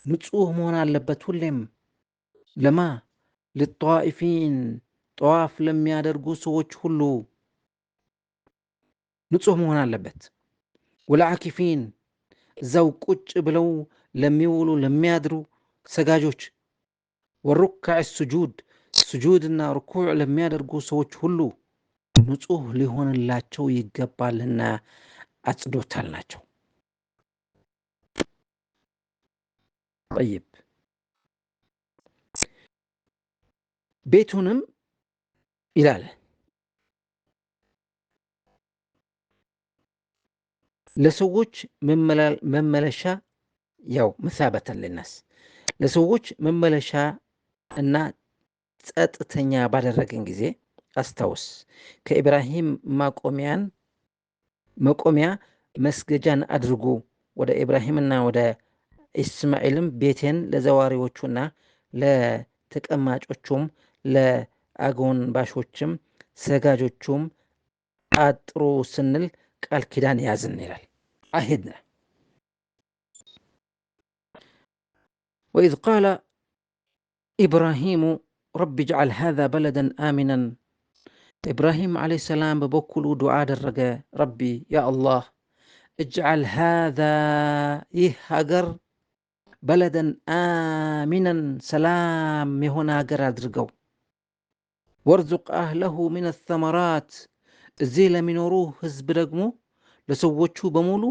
ንጹህ መሆን አለበት ሁሌም። ለማ ሊጣኢፊን ጠዋፍ ለሚያደርጉ ሰዎች ሁሉ ንጹህ መሆን አለበት። ወልዓኪፊን እዛው ቁጭ ብለው ለሚውሉ ለሚያድሩ ሰጋጆች፣ ወሩክዕ ስጁድ ስጁድና ርኩዕ ለሚያደርጉ ሰዎች ሁሉ ንጹህ ሊሆንላቸው ይገባልና አጽዶታል ናቸው። ጠይብ ቤቱንም ይላል ለሰዎች መመለሻ ያው መሳበተን ልናስ ለሰዎች መመለሻ እና ጸጥተኛ ባደረገን ጊዜ አስታውስ፣ ከኢብራሂም መቆሚያ መስገጃን አድርጉ። ወደ ኢብራሂምና ወደ ኢስማኤልም ቤቴን ለዘዋሪዎቹና ለተቀማጮቹም ለአጎንባሾችም ሰጋጆቹም አጥሩ ስንል ቃል ኪዳን ያዝን ይላል። አሂድና ወኢዝ ቃለ ኢብራሂሙ ረቢ ጅዓል ሃዛ በለደን አሚናን ኢብራሂም ዓለይሂ ሰላም በበኩሉ ዱዓ አደረገ። ረቢ ያ አላህ እጅዓል ሃዛ ይህ ሀገር በለደን አሚናን ሰላም የሆነ ሀገር አድርገው፣ ወርዙቅ አህለሁ ሚነ ተመራት እዚህ ለሚኖሩ ህዝብ ደግሞ ለሰዎቹ በሙሉ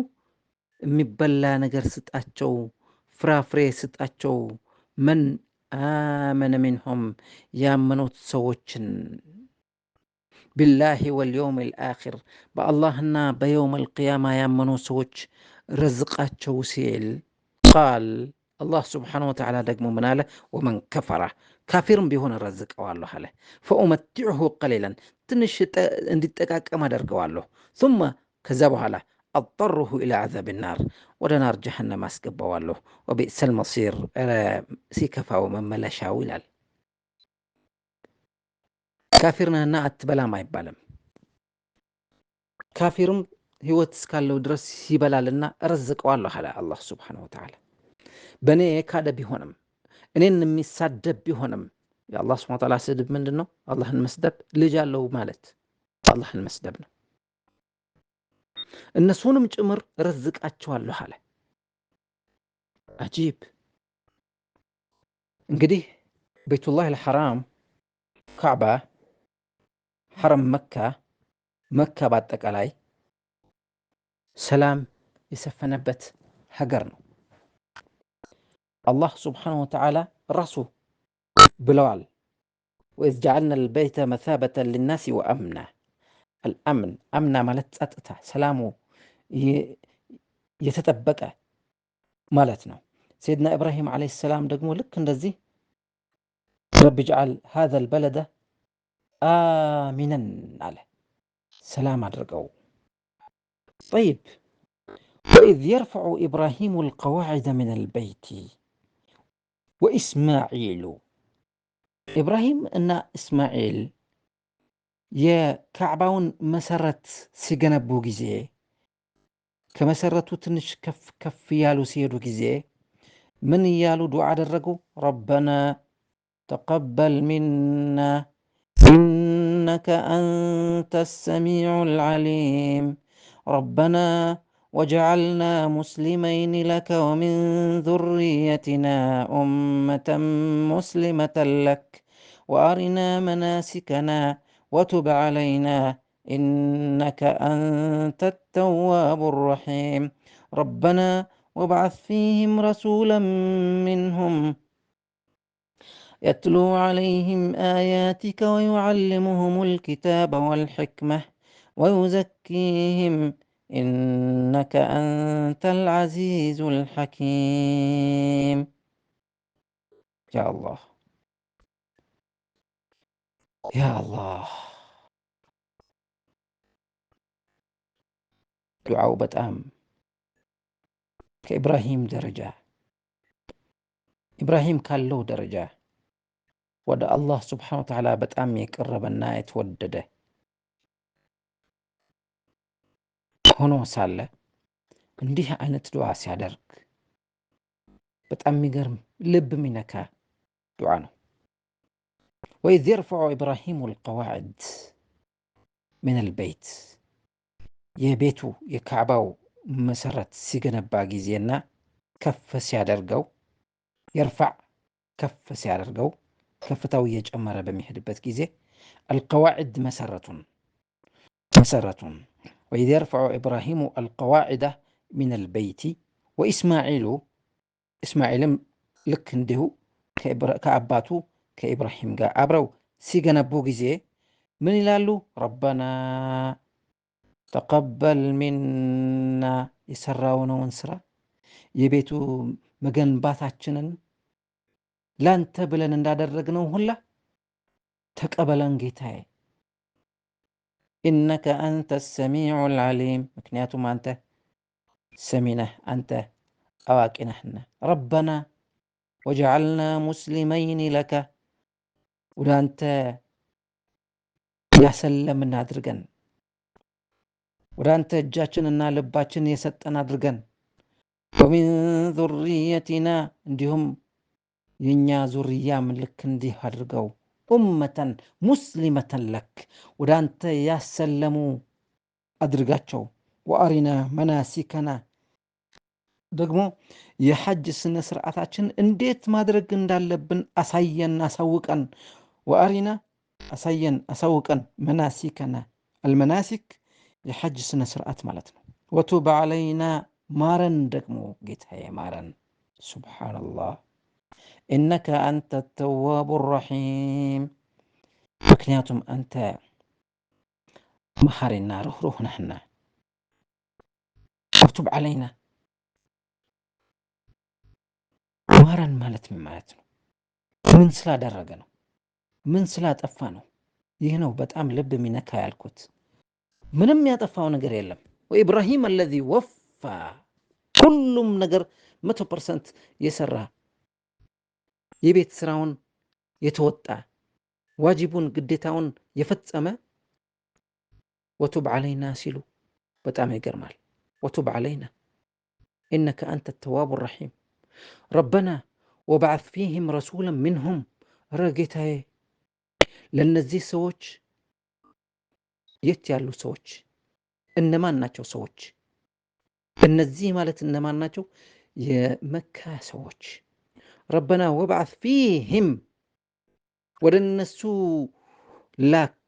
የሚበላ ነገር ስጣቸው፣ ፍራፍሬ ስጣቸው። መን አመነ ሚንሁም ያመኑት ሰዎችን ቢላሂ ወልየውም ልአኪር በአላህና በየውም ልቅያማ ያመኑ ሰዎች ረዝቃቸው ሲል ቃል አላህ ስብሓነሁ ወተዓላ ደግሞ ምን አለ? ወመን ከፈራ ካፊርም ቢሆን ረዝቀዋለሁ አለ። ፈኡመቲዕሁ ቀሊላን ትንሽ እንዲጠቃቀም አደርገዋለሁ። ثم ከዛ በኋላ አጠሩሁ ኢላ ዓዛብ ናር ወደ ናር ጀሃነም አስገባዋለሁ። ወቢእሰል መሲር ሲከፋው መመለሻው ይላል። ካፊር ነህና አትበላም አይባልም። ካፊርም ህይወት እስካለው ድረስ ይበላልና እረዝቀዋለሁ አለ አላህ ስብሓነሁ ወተዓላ። በእኔ የካደ ቢሆንም እኔን የሚሳደብ ቢሆንም የአላህ ስብሓነሁ ወተዓላ ስድብ ምንድን ነው? አላህን መስደብ፣ ልጅ አለው ማለት አላህን መስደብ ነው። እነሱንም ጭምር እረዝቃቸዋለሁ አለ። አጂብ። እንግዲህ ቤቱላህ አልሐራም፣ ካዕባ፣ ሐረም መካ በአጠቃላይ ሰላም የሰፈነበት ሀገር ነው። አላህ ስብሓነሁ ወተዓላ ራሱ ብለዋል፣ ወኢዝ ጀዐልና አልበይተ መሳበተን ሊናሲ ወአምና። አልአምን አምና ማለት ጸጥታ፣ ሰላሙ የተጠበቀ ማለት ነው። ሰይድና ኢብራሂም ዓለይሂ ሰላም ደግሞ ልክ እንደዚህ ረቢ ጅዐል ሃዘል በለደ አሚነን አለ፣ ሰላም አድርገው። ጠይብ ወኢዝ የርፈዑ ኢብራሂሙ አልቀዋዒደ ሚነል በይቲ ወኢስማዒሉ ኢብራሂም እና እስማኤል የካዕባውን መሰረት ሲገነቡ ጊዜ ከመሰረቱ ትንሽ ከፍ ከፍ እያሉ ሲሄዱ ጊዜ ምን እያሉ ዱዓ አደረጉ? ረበና ተቀበል ሚና ኢነከ አንተ ሰሚዑ ልዓሊም ረበና ወጀዐልና ሙስሊመይን ለከ ወሚን ዙርየትና ኡመተን ሙስሊመተን ለክ ወአሪና መናሲከና ወቱብ ዐለይና ኢነከ አንተ ተዋቡ ረሒም ربنا وابعث فيهم رسولا منهم يتلو عليهم آياتك ويعلمهم الكتاب والحكمة ويزكيهم إنك أنت العزيز الحكيم. يا الله يا الله دعاء በጣም ከኢብራሂም ደረጃ ኢብራሂም ካለው ደረጃ ወደ አላህ ስብሓነ ወተዓላ በጣም የቀረበና የተወደደ ሆኖ ሳለ እንዲህ አይነት ዱዓ ሲያደርግ በጣም የሚገርም ልብ የሚነካ ዱዓ ነው። ወኢዝ የርፈዑ ኢብራሂሙ አልቀዋዒድ ሚነል በይት የቤቱ የካዕባው መሰረት ሲገነባ ጊዜና ከፍ ሲያደርገው የርፋዕ ከፍ ሲያደርገው ከፍታው እየጨመረ በሚሄድበት ጊዜ አልቀዋዒድ መሰረቱን ወኢዝ የርፈዑ ኢብራሂሙ አልቀዋዒደ ሚነል በይቲ ወኢስማዒሉ እስማኤልም ልክ እንዲሁ ከአባቱ ከኢብራሂም ጋር አብረው ሲገነቡ ጊዜ ምን ይላሉ? ረበና ተቀበል ሚና የሰራውነውን ስራ የቤቱ መገንባታችንን ላንተ ብለን እንዳደረግነው ሁላ ተቀበለን ጌታዬ። ኢነከ አንተ ሰሚዑ ልዓሊም ምክንያቱም አንተ ሰሚ ነህ፣ አንተ አዋቂ ነህና። ረበና ወጀዓልና ሙስሊመይን ለከ ወደ አንተ ያሰለምን አድርገን፣ ወደ አንተ እጃችንና ልባችን የሰጠን አድርገን። ወሚን ዙርየቲና እንዲሁም የእኛ ዙርያም ልክ እንዲህ አድርገው ኡመተን ሙስሊመተን ለክ ወደ አንተ ያሰለሙ አድርጋቸው። ወአሪና መናሲከና ደግሞ የሐጅ ስነ ስርዓታችን እንዴት ማድረግ እንዳለብን አሳየን አሳውቀን። ወአሪና አሳየን አሳውቀን መናሲከና አልመናሲክ የሐጅ ስነ ስርዓት ማለት ነው። ወቱብ ዓለይና ማረን ደግሞ ጌታዬ ማረን። ሱብሓነላህ ኢነከ አንተ ተዋቡ ረሒም ምክንያቱም አንተ መሐሪና ርኅሩህ ነህና። ወቱብ ዓለይና ማረን ማለት ምን ማለት ነው? ምን ስላደረገ ነው? ምን ስላጠፋ ነው? ይህ ነው በጣም ልብ የሚነካ ያልኩት። ምንም ያጠፋው ነገር የለም። ወኢብራሂም አለዚ ወፋ ሁሉም ነገር 100% የሰራ የቤት ስራውን የተወጣ ዋጅቡን ግዴታውን የፈጸመ ወቱብ ዓለይና ሲሉ በጣም ይገርማል። ወቱብ ዓለይና ኢነከ አንተ ተዋቡ ረሒም ረበና ወበዓት ፊህም ረሱለን ሚንሁም ጌታዬ ለእነዚህ ሰዎች የት ያሉ ሰዎች እነማን ናቸው? ሰዎች እነዚህ ማለት እነማን ናቸው? የመካ ሰዎች። ረበና ወበዓት ፊህም ወደ እነሱ ላክ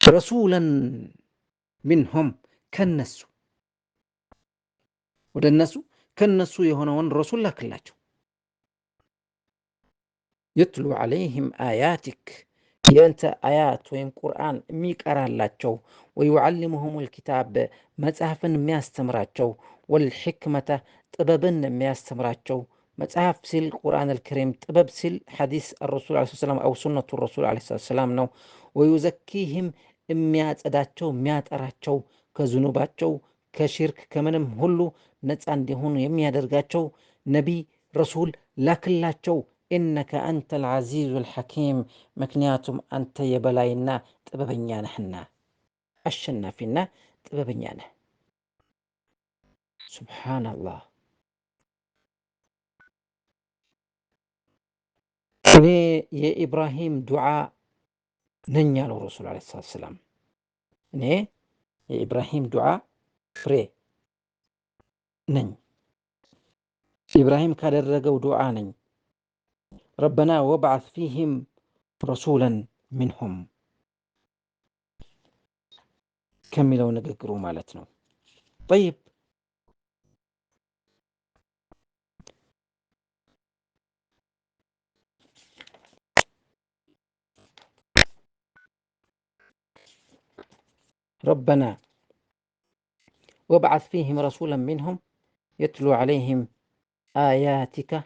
ረሱለን ሚንሁም ከነሱ ወደ እነሱ ከነሱ የሆነውን ረሱል ላክላቸው። የትሉ ዓለይህም አያቲክ የእንተ አያት ወይም ቁርአን የሚቀራላቸው፣ ወዩዓልሙሁም ልኪታብ መጽሐፍን የሚያስተምራቸው፣ ወልሕክመተ ጥበብን የሚያስተምራቸው። መጽሐፍ ሲል ቁርአን አልከሪም፣ ጥበብ ሲል ሐዲስ አረሱል ዐለይሂ ሰላም አው ሱነቱ ረሱል ዐለይሂ ሰላም ነው። ወዩዘኪህም የሚያጸዳቸው የሚያጠራቸው፣ ከዝኑባቸው ከሽርክ ከምንም ሁሉ ነፃ እንዲሆኑ የሚያደርጋቸው ነቢይ ረሱል ላክላቸው። ኢነከ አንተ ልዓዚዙ ልሐኪም ምክንያቱም አንተ የበላይና ጥበበኛ ነህና አሸናፊና ጥበበኛ ነህ። ሱብሓነላህ። እኔ የኢብራሂም ዱዓ ነኝ ያለው ረሱል ዐለይሂ ሰላም። እኔ የኢብራሂም ዱዓ ፍሬ ነኝ፣ ኢብራሂም ካደረገው ዱዓ ነኝ። ረበና ወብዓት ፊህም ረሱለን ሚንሁም ከሚለው ንግግሩ ማለት ነው። ጠይብ ربنا وابعث فيهم رسولا منهم يتلو عليهم آياتك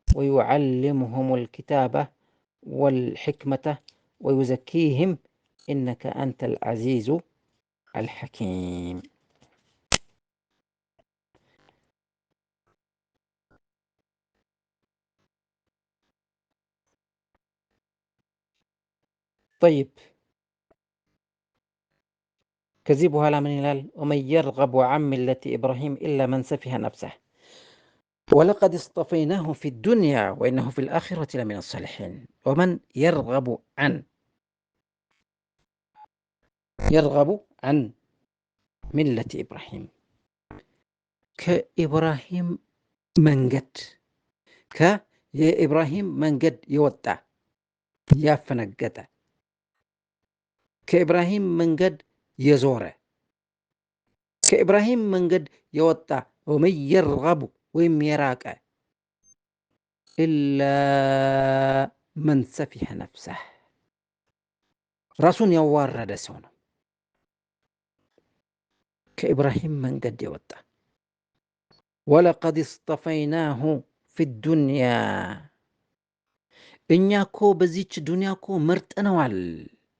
ويعلمهم الكتاب والحكمة ويزكيهم إنك أنت العزيز الحكيم. طيب كذبها على من يلال ومن يرغب عن ملة إبراهيم إلا من سفه نفسه ولقد اصطفيناه في الدنيا وإنه في الآخرة لمن الصالحين. ومن يرغب عن ملة إبراهيم كإبراهيم منقد كإبراهيم منقد يوطع ያፈነገጠ ከኢብራሂም መንገድ የዞረ ከኢብራሂም መንገድ የወጣ ወመን የርገቡ ወይም የራቀ ኢላ መን ሰፊሐ ነፍሰህ ራሱን ያዋረደ ሰው ነው ከኢብራሂም መንገድ የወጣ። ወለቀድ እስጠፈይናሁ ፊ ዱንያ እኛ እኮ በዚች ዱንያ እኮ መርጠነዋል፣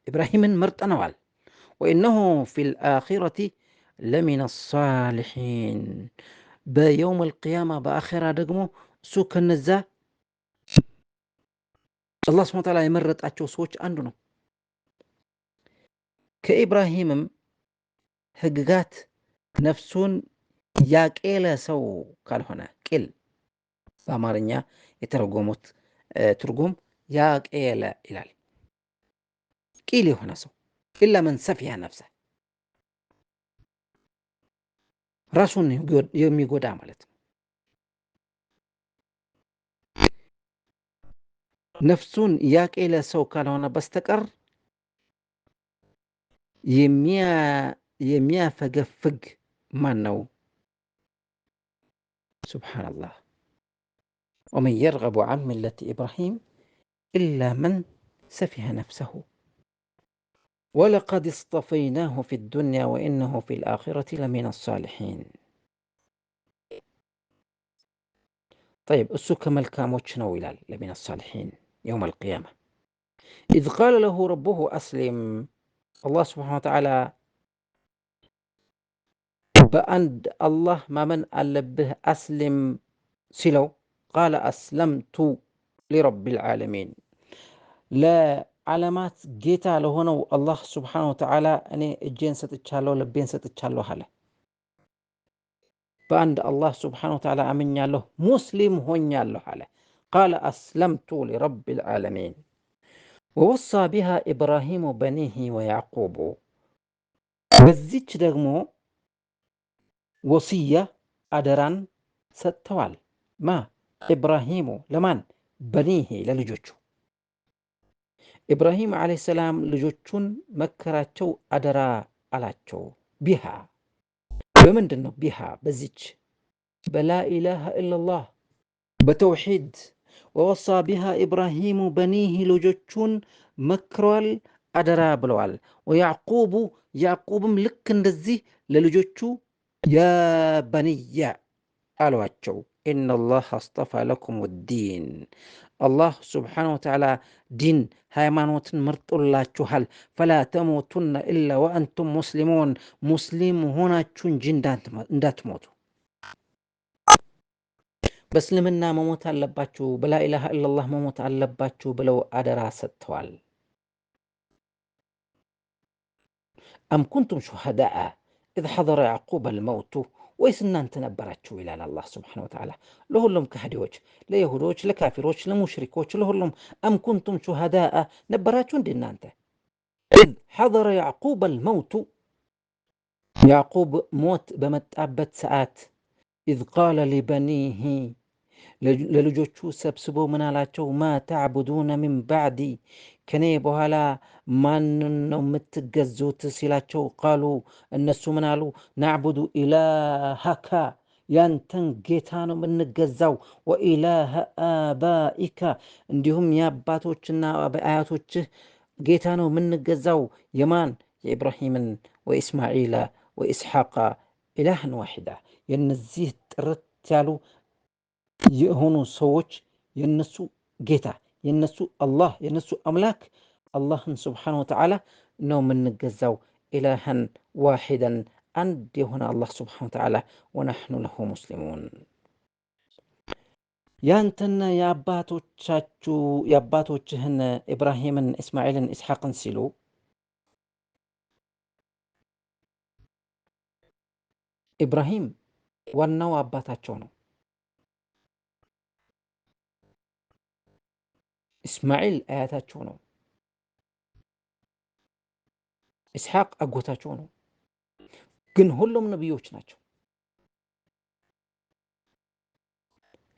ኢብራሂምን መርጠነዋል። ወኢነሁ ፊል አኺረቲ ለሚነ ሳሊሒን በየውም አልቅያማ በአኼራ ደግሞ እሱ ከነዛ አላህ ሱብሓነሁ ወተዓላ የመረጣቸው ሰዎች አንዱ ነው። ከኢብራሂምም ህግጋት ነፍሱን ያቄለ ሰው ካልሆነ ቂል በአማርኛ የተረጎሙት ትርጉም ያቄለ ይላል። ቂል የሆነ ሰው ኢላ መን ሰፊሐ ነፍሰህ ራሱን የሚጎዳ ማለት ነው። ነፍሱን ያቄለ ሰው ካልሆነ በስተቀር የሚያፈገፍግ ማን ነው? ሱብሓነላህ። ወመን የርገቡ ዐን ሚለቲ ኢብራሂም ኢላ መን ሰፊሐ ነፍሰሁ ወለቀድ እስጠፈይናሁ ፊ ዱንያ ወኢነሁ ፊል አኺረቲ ለሚነ ሳሊሒን። ጠይብ እሱ ከመልካሞች ነው ይላል ለሚነ ሳሊሒን የውም አልቅያማ። ኢዝ ቃለ ለሁ ረቡሁ አስሊም አላህ ስብሓነ ወተዓላ በአንድ አላህ ማመን አለብህ አስሊም ሲለው ቃለ አስለምቱ ሊረቢል ዓለሚን ለዓለማት ጌታ ለሆነው አላህ ስብሓነ ወተዓላ እኔ እጄን ሰጥቻለሁ፣ ልቤን ሰጥቻለሁ አለ። በአንድ አላህ ስብሓነ ወተዓላ አምኛለሁ፣ ሙስሊም ሆኛለሁ አለ። ቃለ አስለምቱ ሊረቢል ዓለሚን ወወሳ ቢሃ ኢብራሂሙ በኒህ ወያዕቁቡ በዚች ደግሞ ወስያ አደራን ሰጥተዋል። ማ ኢብራሂሙ ለማን? በኒህ ለልጆቹ። ኢብራሂም ዓለይሂ ሰላም ልጆቹን መከራቸው፣ አደራ አላቸው። ቢሃ በምንድን ነው? ቢሃ በዚች በላኢላሃ ኢለላህ በተውሒድ ወወሳ ቢሃ ኢብራሂሙ በኒህ ልጆቹን መክረዋል፣ አደራ ብለዋል። ወያዕቁቡ ያዕቁብም ልክ እንደዚህ ለልጆቹ ያ በንየ አሏቸው። ኢነላህ አስጠፋ ለኩም ዲን አላህ ስብሓነሁ ወተዓላ ዲን ሃይማኖትን መርጦላችኋል። ፈላ ተሞቱነ ኢላ ወአንቱም ሙስሊሙን ሙስሊም ሆናችሁ እንጂ እንዳትሞቱ። በእስልምና መሞት አለባችሁ፣ በላኢላሃ ኢለላህ መሞት አለባችሁ ብለው አደራ ሰጥተዋል። አም ኩንቱም ሹሃዳአ ኢዝ ሐደረ ያዕቁብ አልመውቱ ወይስ እናንተ ነበራችሁ ይላል አላህ ስብሓነሁ ወተዓላ ለሁሉም ከሃዲዎች፣ ለይሁዶች፣ ለካፊሮች፣ ለሙሽሪኮች፣ ለሁሉም አም ኩንቱም ሹሃዳአ ነበራችሁ እንደ እናንተ ኢዝ ሐደረ ያዕቁብ አልመውቱ ያዕቁብ ሞት በመጣበት ሰዓት ኢዝ ቃለ ሊበኒህ ለልጆቹ ሰብስቦ ምን አላቸው? ማ ተዕቡዱነ ሚን ባዕዲ ከኔ በኋላ ማንን ነው የምትገዙት ሲላቸው ቃሉ እነሱ ምን አሉ? ናዕቡዱ ኢላሃካ ያንተን ጌታ ነው የምንገዛው፣ ወኢላሃ አባኢካ እንዲሁም የአባቶችና አያቶችህ ጌታ ነው የምንገዛው። የማን? የኢብራሂምን وإسماعيل وإسحاق إلها واحدة ينزيه ترتيالو يهونو سووش ينسو جيتا ينسو الله ينسو أملاك الله سبحانه وتعالى نو من نجزاو إلها واحدا عند هنا الله سبحانه وتعالى ونحن له مسلمون. ያንተና የአባቶችህን ኢብራሂምን እስማኤልን ኢስሐቅን ሲሉ ኢብራሂም ዋናው አባታቸው ነው። እስማኤል አያታቸው ነው። ኢስሐቅ አጎታቸው ነው። ግን ሁሉም ነቢዮች ናቸው።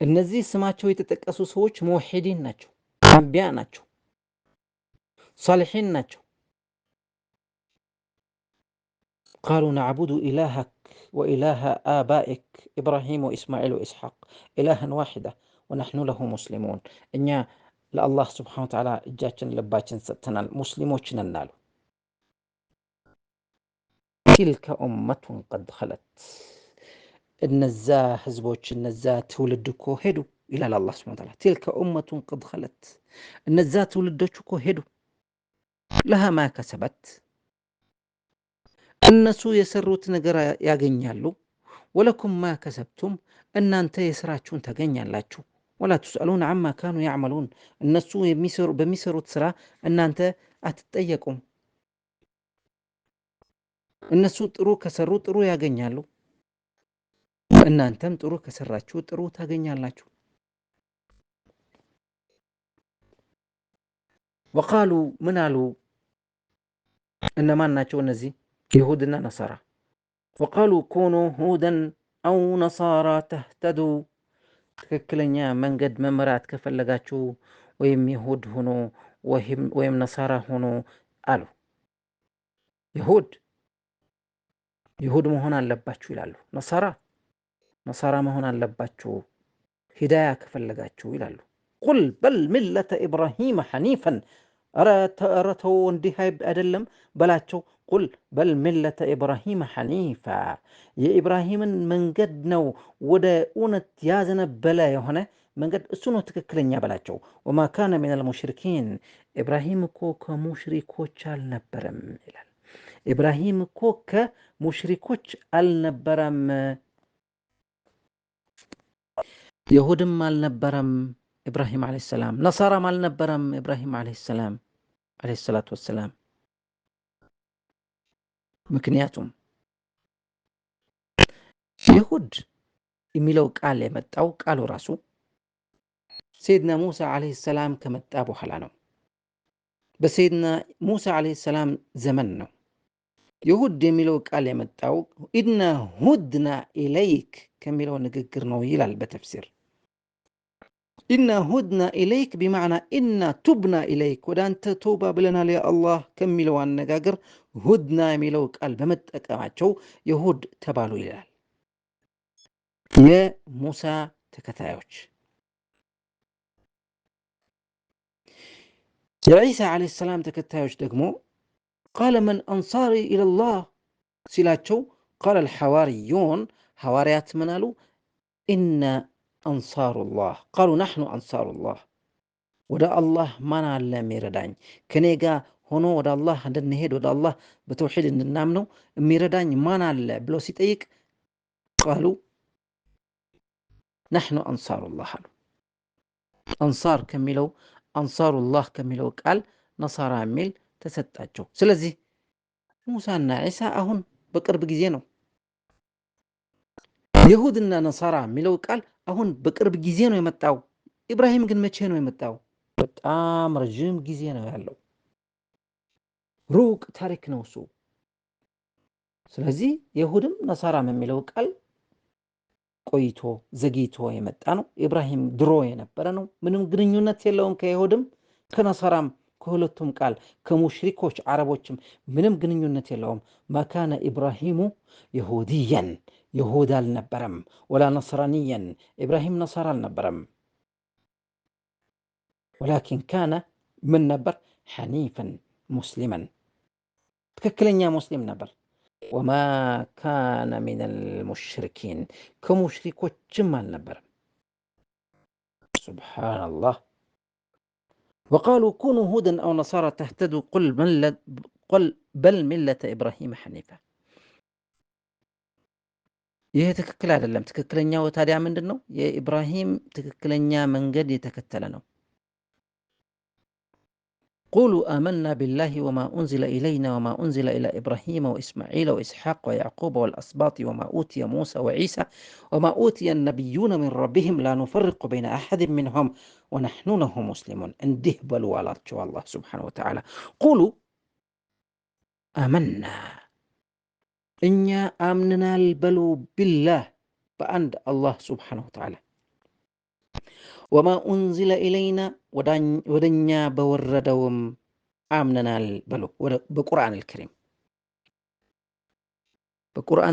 እነዚህ ስማቸው የተጠቀሱ ሰዎች ሙወሒዲን ናቸው፣ አንቢያ ናቸው፣ ሳሊሒን ናቸው። ቃሉ ነዕቡዱ ኢላሀክ ወኢላሀ አባኢክ ኢብራሂም ወኢስማኤል ወኢስሐቅ ኢላሀን ዋሒዳ ወነሕኑ ለሁ ሙስሊሙን። እኛ ለአላህ ስብሓነሁ ወተዓላ እጃችን ልባችን ሰጥተናል፣ ሙስሊሞች ነን አሉ። ቲልከ ኡመቱን ቀድ ኸለት፣ እነዛ ህዝቦች እነዛ ትውልድ እኮ ሄዱ ይላል አላህ ሱብሓነሁ ወተዓላ። ቲልከ ኡመቱን ቀድ ኸለት፣ እነዛ ትውልዶች እኮ ሄዱ። ለሃ ማ ከሰበት፣ እነሱ የሰሩት ነገር ያገኛሉ። ወለኩም ማ ከሰብቱም፣ እናንተ የስራችሁን ታገኛላችሁ። ወላ ትስአሉን አማ ካኑ ያዕመሉን፣ እነሱ በሚሰሩት ስራ እናንተ አትጠየቁም። እነሱ ጥሩ ከሰሩ ጥሩ ያገኛሉ፣ እናንተም ጥሩ ከሰራችሁ ጥሩ ታገኛላችሁ። ወቃሉ ምን አሉ? እነማን ናቸው እነዚህ? ይሁድና ነሳራ። ወቃሉ ኩኑ ሁደን አው ነሳራ ተህተዱ፣ ትክክለኛ መንገድ መመራት ከፈለጋችሁ ወይም ይሁድ ሆኖ ወይም ነሳራ ሆኖ አሉ። ይሁድ መሆን አለባችሁ ይላሉ። ነሳራ መሆን አለባችሁ ሂዳያ ከፈለጋችሁ ይላሉ። ቁል በል ሚለተ ኢብራሂም ሐኒፈን፣ ኧረ ተው እንዲህ አይደለም በላቸው። ቁል በል ሚለተ ኢብራሂም ሐኒፋ፣ የኢብራሂምን መንገድ ነው ወደ እውነት ያዘነበለ የሆነ መንገድ እሱ ነው ትክክለኛ በላቸው። ወማ ካነ ሚነል ሙሽሪኪን፣ ኢብራሂም እኮ ከሙሽሪኮች አልነበረም ይላል። ኢብራሂም እኮ ከሙሽሪኮች አልነበረም፣ ይሁድም አልነበረም ኢብራሂም ዓለይሂ ሰላም፣ ነሳራም አልነበረም ኢብራሂም ዓለይሂ ሰላቱ ወሰላም። ምክንያቱም ይሁድ የሚለው ቃል የመጣው ቃሉ ራሱ ሰይድና ሙሳ ዓለይሂ ሰላም ከመጣ በኋላ ነው። በሰይድና ሙሳ ዓለይሂ ሰላም ዘመን ነው ይሁድ የሚለው ቃል የመጣው። ኢና ሁድና ኢለይክ ከሚለው ንግግር ነው ይላል በተፍሲር። ኢና ሁድና ኢለይክ ቢማዕና ኢና ቱብና ኢለይክ፣ ወደ አንተ ቶባ ብለናል ያ አላህ ከሚለው አነጋገር ሁድና የሚለው ቃል በመጠቀማቸው ይሁድ ተባሉ ይላል። የሙሳ ተከታዮች። የዒሳ ዓለይሂ ሰላም ተከታዮች ደግሞ ቃለ መን አንሳሪ ኢለላህ ሲላቸው ቃለ አልሐዋርዩን፣ ሐዋርያት ምን አሉ? ኢና አንሳሩላህ ቃሉ ናሕኑ አንሳሩላህ፣ ወደ አላህ ማን አለ የሚረዳኝ ከኔ ጋር ሆኖ ወደ አላህ እንድንሄድ ወደ አላህ በተውሒድ እንድናምነው የሚረዳኝ ማን አለ ብሎ ሲጠይቅ ቃሉ ናሕኑ አንሳሩላህ አሉ። አንሳር ከሚለው አንሳሩላህ ከሚለው ቃል ነሳራ የሚል ተሰጣቸው። ስለዚህ ሙሳና ዒሳ አሁን በቅርብ ጊዜ ነው። ይሁድና ነሳራ የሚለው ቃል አሁን በቅርብ ጊዜ ነው የመጣው። ኢብራሂም ግን መቼ ነው የመጣው? በጣም ረጅም ጊዜ ነው ያለው። ሩቅ ታሪክ ነው እሱ። ስለዚህ ይሁድም ነሳራም የሚለው ቃል ቆይቶ ዘግይቶ የመጣ ነው። ኢብራሂም ድሮ የነበረ ነው። ምንም ግንኙነት የለውም ከይሁድም ከነሳራም፣ ከሁለቱም ቃል ከሙሽሪኮች አረቦችም ምንም ግንኙነት የለውም። ማካነ ኢብራሂሙ ይሁድየን፣ ይሁድ አልነበረም። ወላ ነስራንየን፣ ኢብራሂም ነሳራ አልነበረም። ወላኪን ካነ ምን ነበር? ሐኒፈን ሙስሊመን፣ ትክክለኛ ሙስሊም ነበር። وما كان من المشركين كمشركوችም አልነበረም سبحان الله وقالوا كونوا هودا أو نصارى تهتدوا قل بل ملة إبراهيم حنيفا ይሄ ትክክል አይደለም ትክክለኛው ታዲያ ምንድነው የኢብራሂም ትክክለኛ መንገድ የተከተለ ነው قولوا آمنا بالله وما أنزل إلينا وما أنزل إلى إبراهيم وإسماعيل وإسحاق ويعقوب والأسباط وما أوتي موسى وعيسى وما أوتي النبيون من ربهم لا نفرق بين أحد منهم ونحن له مسلمون انده بلو على الله سبحانه وتعالى قولوا آمنا إنيا آمننا البلو بالله بأند الله سبحانه وتعالى وما أنزل إلينا ودنيا بوردوم آمننا البلو بقرآن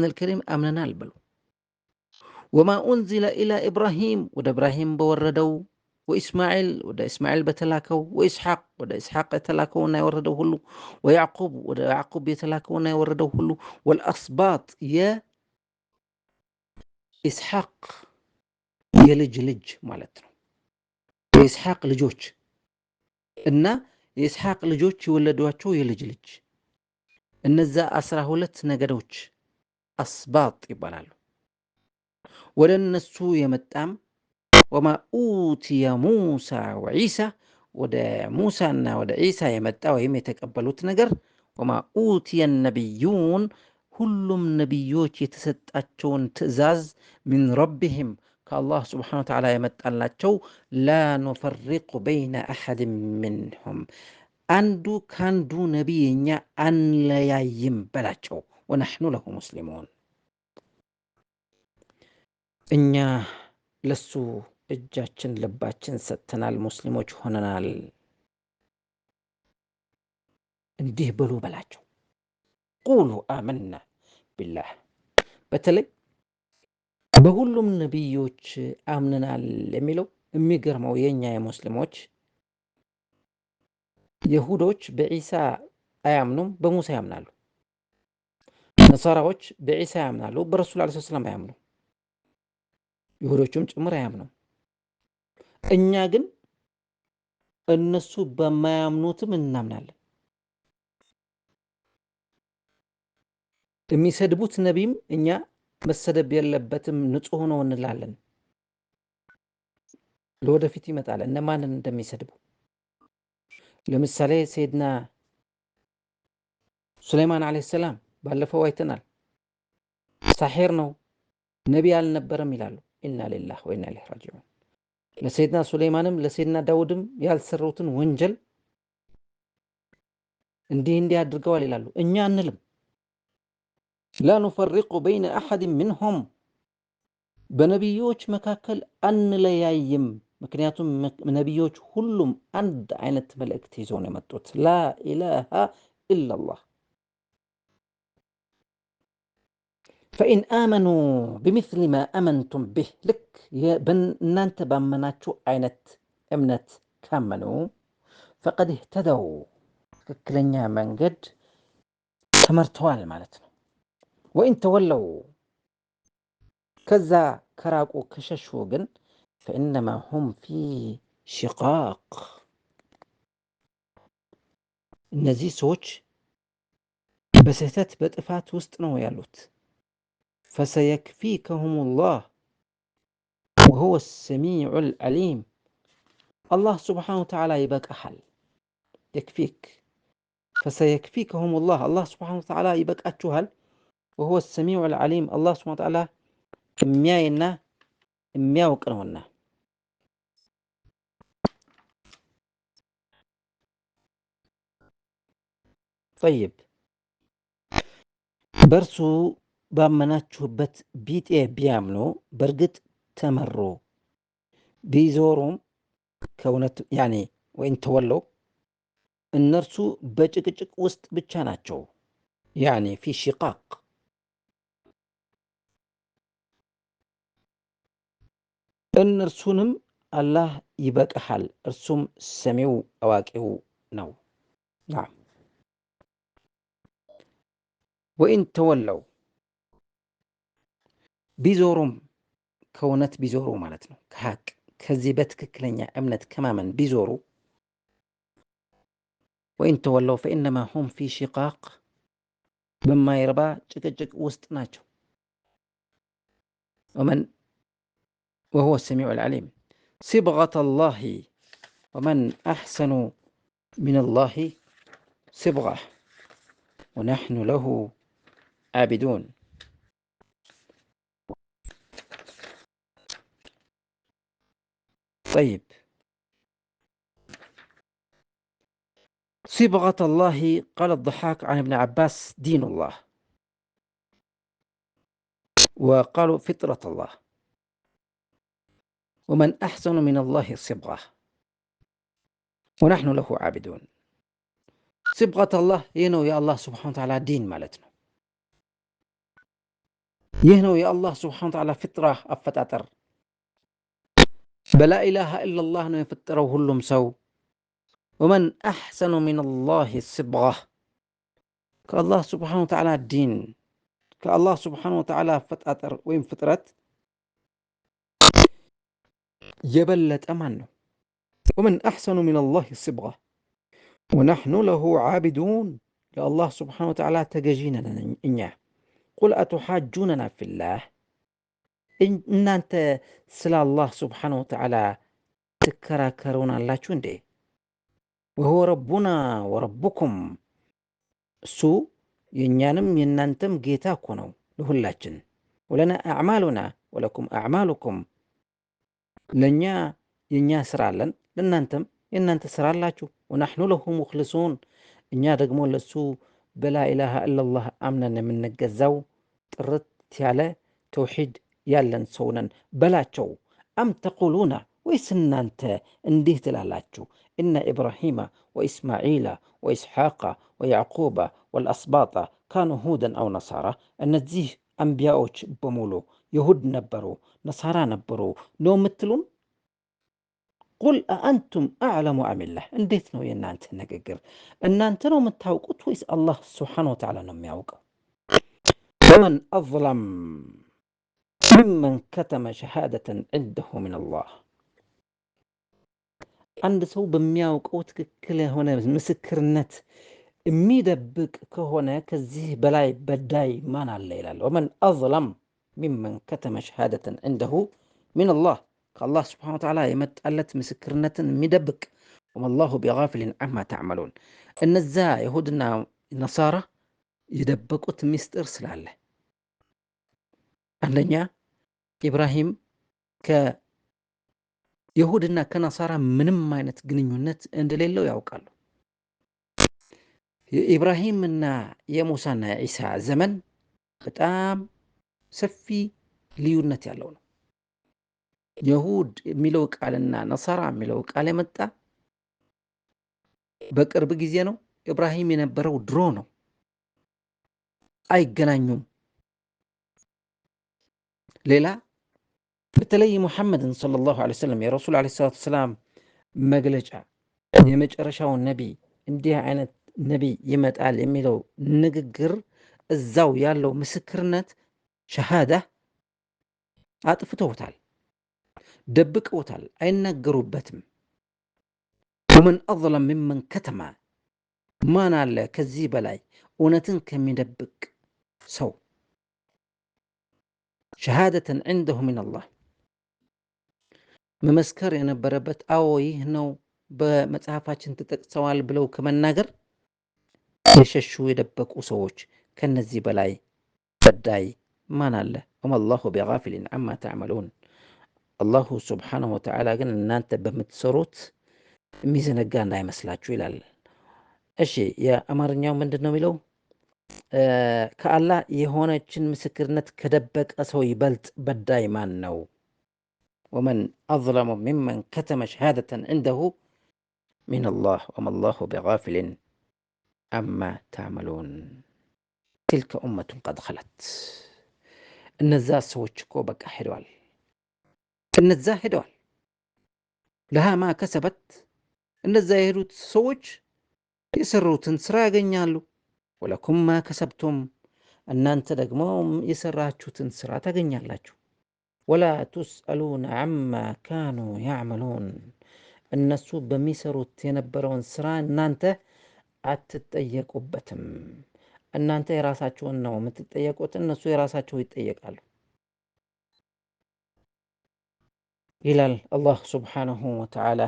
الكريم آمننا البلو وما أنزل إلى إبراهيم ود إبراهيم بوردو وإسماعيل ود إسماعيل بتلاكو وإسحاق ود إسحاق يتلاكو يوردو هلو ويعقوب ود يعقوب يتلاكو يوردو هلو والأسباط يا إسحاق يلج مالتنا وإسحاق لجوج إن إسحاق لجوج يولدواتشو يلج እነዛ 12 ነገዶች አስባጥ ይባላሉ ወደነሱ የመጣም ወማ ኡቲየ ሙሳ ወዒሳ ወደ ሙሳና ወደ ዒሳ የመጣ ወይም የተቀበሉት ነገር ወማ ኡቲየ ነቢዩን ሁሉም ነቢዮች የተሰጣቸውን ትእዛዝ من ربهم ከአላህ Subhanahu Wa Ta'ala የመጣላቸው لا نفرق بين أحد منهم አንዱ ካንዱ ነቢይኛ አንለያይም በላቸው ونحن له مسلمون እኛ ለሱ እጃችን ልባችን ሰጥተናል ሙስሊሞች ሆነናል እንዲህ ብሉ በላቸው قولوا آمنا بالله በተለይ በሁሉም ነቢዮች አምነናል የሚለው የሚገርመው የኛ የሙስሊሞች ይሁዶች በኢሳ አያምኑም በሙሳ ያምናሉ ነሳራዎች በኢሳ ያምናሉ በረሱል ሰለላሁ ዐለይሂ ወሰለም አያምኑም ይሁዶችም ጭምር አያምኑም እኛ ግን እነሱ በማያምኑትም እናምናለን የሚሰድቡት ነቢይም እኛ መሰደብ የለበትም ንጹህ ነው እንላለን ለወደፊት ይመጣል እነማንን እንደሚሰድቡ ለምሳሌ ሰይድና ሱለይማን አለይሂ ሰላም ባለፈው አይተናል ሳሒር ነው ነቢይ አልነበረም ይላሉ ኢና ሊላሂ ወኢና ኢለይሂ ራጂዑን ለሰይድና ሱለይማንም ለሰይድና ዳውድም ያልሰሩትን ወንጀል እንዲህ አድርገዋል ይላሉ እኛ አንልም لا نفرق بين أحد منهم በነቢዮች መካከል አንለያይም ምክንያቱም ነቢዮች ሁሉም አንድ አይነት መልእክት ይዘው ነው የመጡት لا إله إلا الله فإن آمنوا بمثل ما آمنتم به لك እናንተ ባመናችሁ አይነት እምነት ካመኑ فقد اهتدوا ትክክለኛ መንገድ ተመርተዋል ማለት ነው وإن تولوا كذا كراقو كششو جن فإنما هم في شقاق እነዚህ ሰዎች በስህተት በጥፋት ውስጥ ነው ያሉት فسيكفيكهم الله وهو السميع العليم الله سبحانه وتعالى يبقحل يكفيك فسيكفيكهم الله سبحانه وتعالى يبقأتشوهل وهو السميع العليم الله سبحانه وتعالى የሚያይና የሚያውቅ ነውና طيب በርሱ ባመናችሁበት ቢጤ ቢያምኑ በርግጥ ተመሩ ቢዞሩም ከእውነት ያኔ ወይን ተወለው እነርሱ በጭቅጭቅ ውስጥ ብቻ ናቸው ያኔ في شقاق እነርሱንም አላህ ይበቃሃል እርሱም ሰሚው አዋቂው ነው نعم ወኢን ተወለው ቢዞሩም ከእውነት ቢዞሩ ማለት ነው፣ ከሀቅ ከዚህ በትክክለኛ እምነት ከማመን ቢዞሩ ወኢን ተወለው ፈኢነማ ሁም ፊ ሽቃቅ በማይረባ ጭቅጭቅ ውስጥ ናቸው። ወሁወ ሰሚዑ ልዓሊም ሲብገተ ላሂ ወመን አሕሰኑ ምን ላሂ ሲብጋ ወነሕኑ ለሁ ዓቢዱን። طيب صبغة الله قال الضحاك عن ابن عباس دين الله، وقالوا فطرة الله، ومن أحسن من الله صبغة ونحن له عابدون። صبغة الله ينو يا الله سبحانه وتعالى دين مالتنا، يهنو يا الله سبحانه وتعالى فطرة أفتاتر بلا إله إلا الله نو يفطره هلم سو. ومن أحسن من الله صبغة كالله سبحانه وتعالى الدين كالله سبحانه وتعالى فتأتر وين فطرت يبلت أمانه. ومن أحسن من الله صبغة ونحن له عابدون يا الله سبحانه وتعالى تجاجينا إنياه. قل أتحاجوننا في الله إن أنت سلا الله سبحانه وتعالى تكراكرون الله شوندي وهو ربنا وربكم سو ينانم ينانتم جيتاكونو لهلاجن ولنا أعمالنا ولكم أعمالكم لنيا ينيا سرالن لنانتم ينانت سرالاچو ونحن له مخلصون إنيا دقمو لسو بلا إله إلا الله أمنا من نجزاو ጥርት ያለ ተውሂድ ያለን ሰውነን በላቸው። አም ተቁሉና ወይስ እናንተ እንዲህ ትላላችሁ እነ ኢብራሂማ ወኢስማዒላ ወኢስሓቃ ወያዕቁባ ወልአስባጣ ካኑ ሁደን አው ነሳራ፣ እነዚህ አንቢያዎች በሙሉ ይሁድ ነበሩ ነሳራ ነበሩ ነው የምትሉን? ቁል አአንቱም አዕለሙ አሚላህ፣ እንዴት ነው የእናንተ ንግግር? እናንተ ነው የምታውቁት ወይስ አላህ ስብሓነሁ ወተዓላ ነው የሚያውቀው? ومن أظلم ممن كتم شهادة عنده من الله، عند سو بمياوقو ትክክል የሆነ ምስክርነት የሚደብቅ ከሆነ ከዚህ በላይ በዳይ ማን አለ ይላል። ومن أظلم ممن كتم شهادة عنده من الله ከአላህ ስብሓነሁ ወተዓላ የመጣለት ምስክርነትን የሚደብቅ وما الله بغافل عما تعملون። እነዛ ይሁድና ነሳራ የደበቁት ሚስጥር ስላለ አንደኛ ኢብራሂም ከይሁድና ከነሳራ ምንም አይነት ግንኙነት እንደሌለው ያውቃሉ። የኢብራሂምና የሙሳና የኢሳ ዘመን በጣም ሰፊ ልዩነት ያለው ነው። ይሁድ የሚለው ቃልና ነሳራ የሚለው ቃል የመጣ በቅርብ ጊዜ ነው። ኢብራሂም የነበረው ድሮ ነው። አይገናኙም። ሌላ በተለይ ሙሐመድን ሰለላሁ ዐለይሂ ወሰለም የረሱል ዐለይሂ ሰላቱ ወሰላም መግለጫ የመጨረሻው ነቢይ እንዲህ አይነት ነቢይ ይመጣል የሚለው ንግግር እዛው ያለው ምስክርነት ሸሃዳ አጥፍተውታል፣ ደብቀውታል፣ አይናገሩበትም። ወመን አظለም ሚመን ከተማ፣ ማን አለ ከዚህ በላይ እውነትን ከሚደብቅ ሰው ሸሃደተን ዐንደሁ ሚነላህ መመስከር የነበረበት አዎ ይህ ነው በመጽሐፋችን ተጠቅሰዋል ብለው ከመናገር የሸሹ የደበቁ ሰዎች ከነዚህ በላይ በዳይ ማን አለ? ወመላሁ ቢጋፊሊን ዐማ ተዕመሉን። አላሁ ሱብሓነሁ ወተዓላ ግን እናንተ በምትሰሩት የሚዘነጋ እንዳይመስላችሁ ይላል። እሺ የአማርኛው ምንድን ነው የሚለው? ከአላህ የሆነችን ምስክርነት ከደበቀ ሰው ይበልጥ በዳይ ማን ነው? ወመን አظለሙ ሚመን ከተመ ሸሃደተን ዐንደሁ ሚነላህ ወመላሁ ቢጋፊሊን ዐማ ተዕመሉን። ትልከ ኡመቱን ቀድ ኸለት፣ እነዛ ሰዎች እኮ በቃ ሄደዋል። እነዛ ሄደዋል። ለሃ ማ ከሰበት፣ እነዛ የሄዱት ሰዎች የሰሩትን ስራ ያገኛሉ። ወለኩም ማ ከሰብቱም፣ እናንተ ደግሞ የሰራችሁትን ስራ ታገኛላችሁ። ወላ ቱስአሉነ ዐማ ካኑ ያዕመሉን፣ እነሱ በሚሰሩት የነበረውን ስራ እናንተ አትጠየቁበትም። እናንተ የራሳችሁን ነው የምትጠየቁት፣ እነሱ የራሳቸው ይጠየቃሉ ይላል አላህ ሱብሓነሁ ወተዓላ።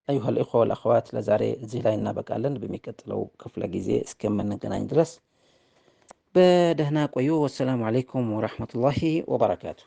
አዩሃ ልእኽወ ወልአኸዋት ለዛሬ እዚህ ላይ እናበቃለን። በሚቀጥለው ክፍለ ጊዜ እስከምንገናኝ ድረስ በደህና ቆዩ። ወሰላሙ አለይኩም ወረሕመቱላሂ ወበረካቱ።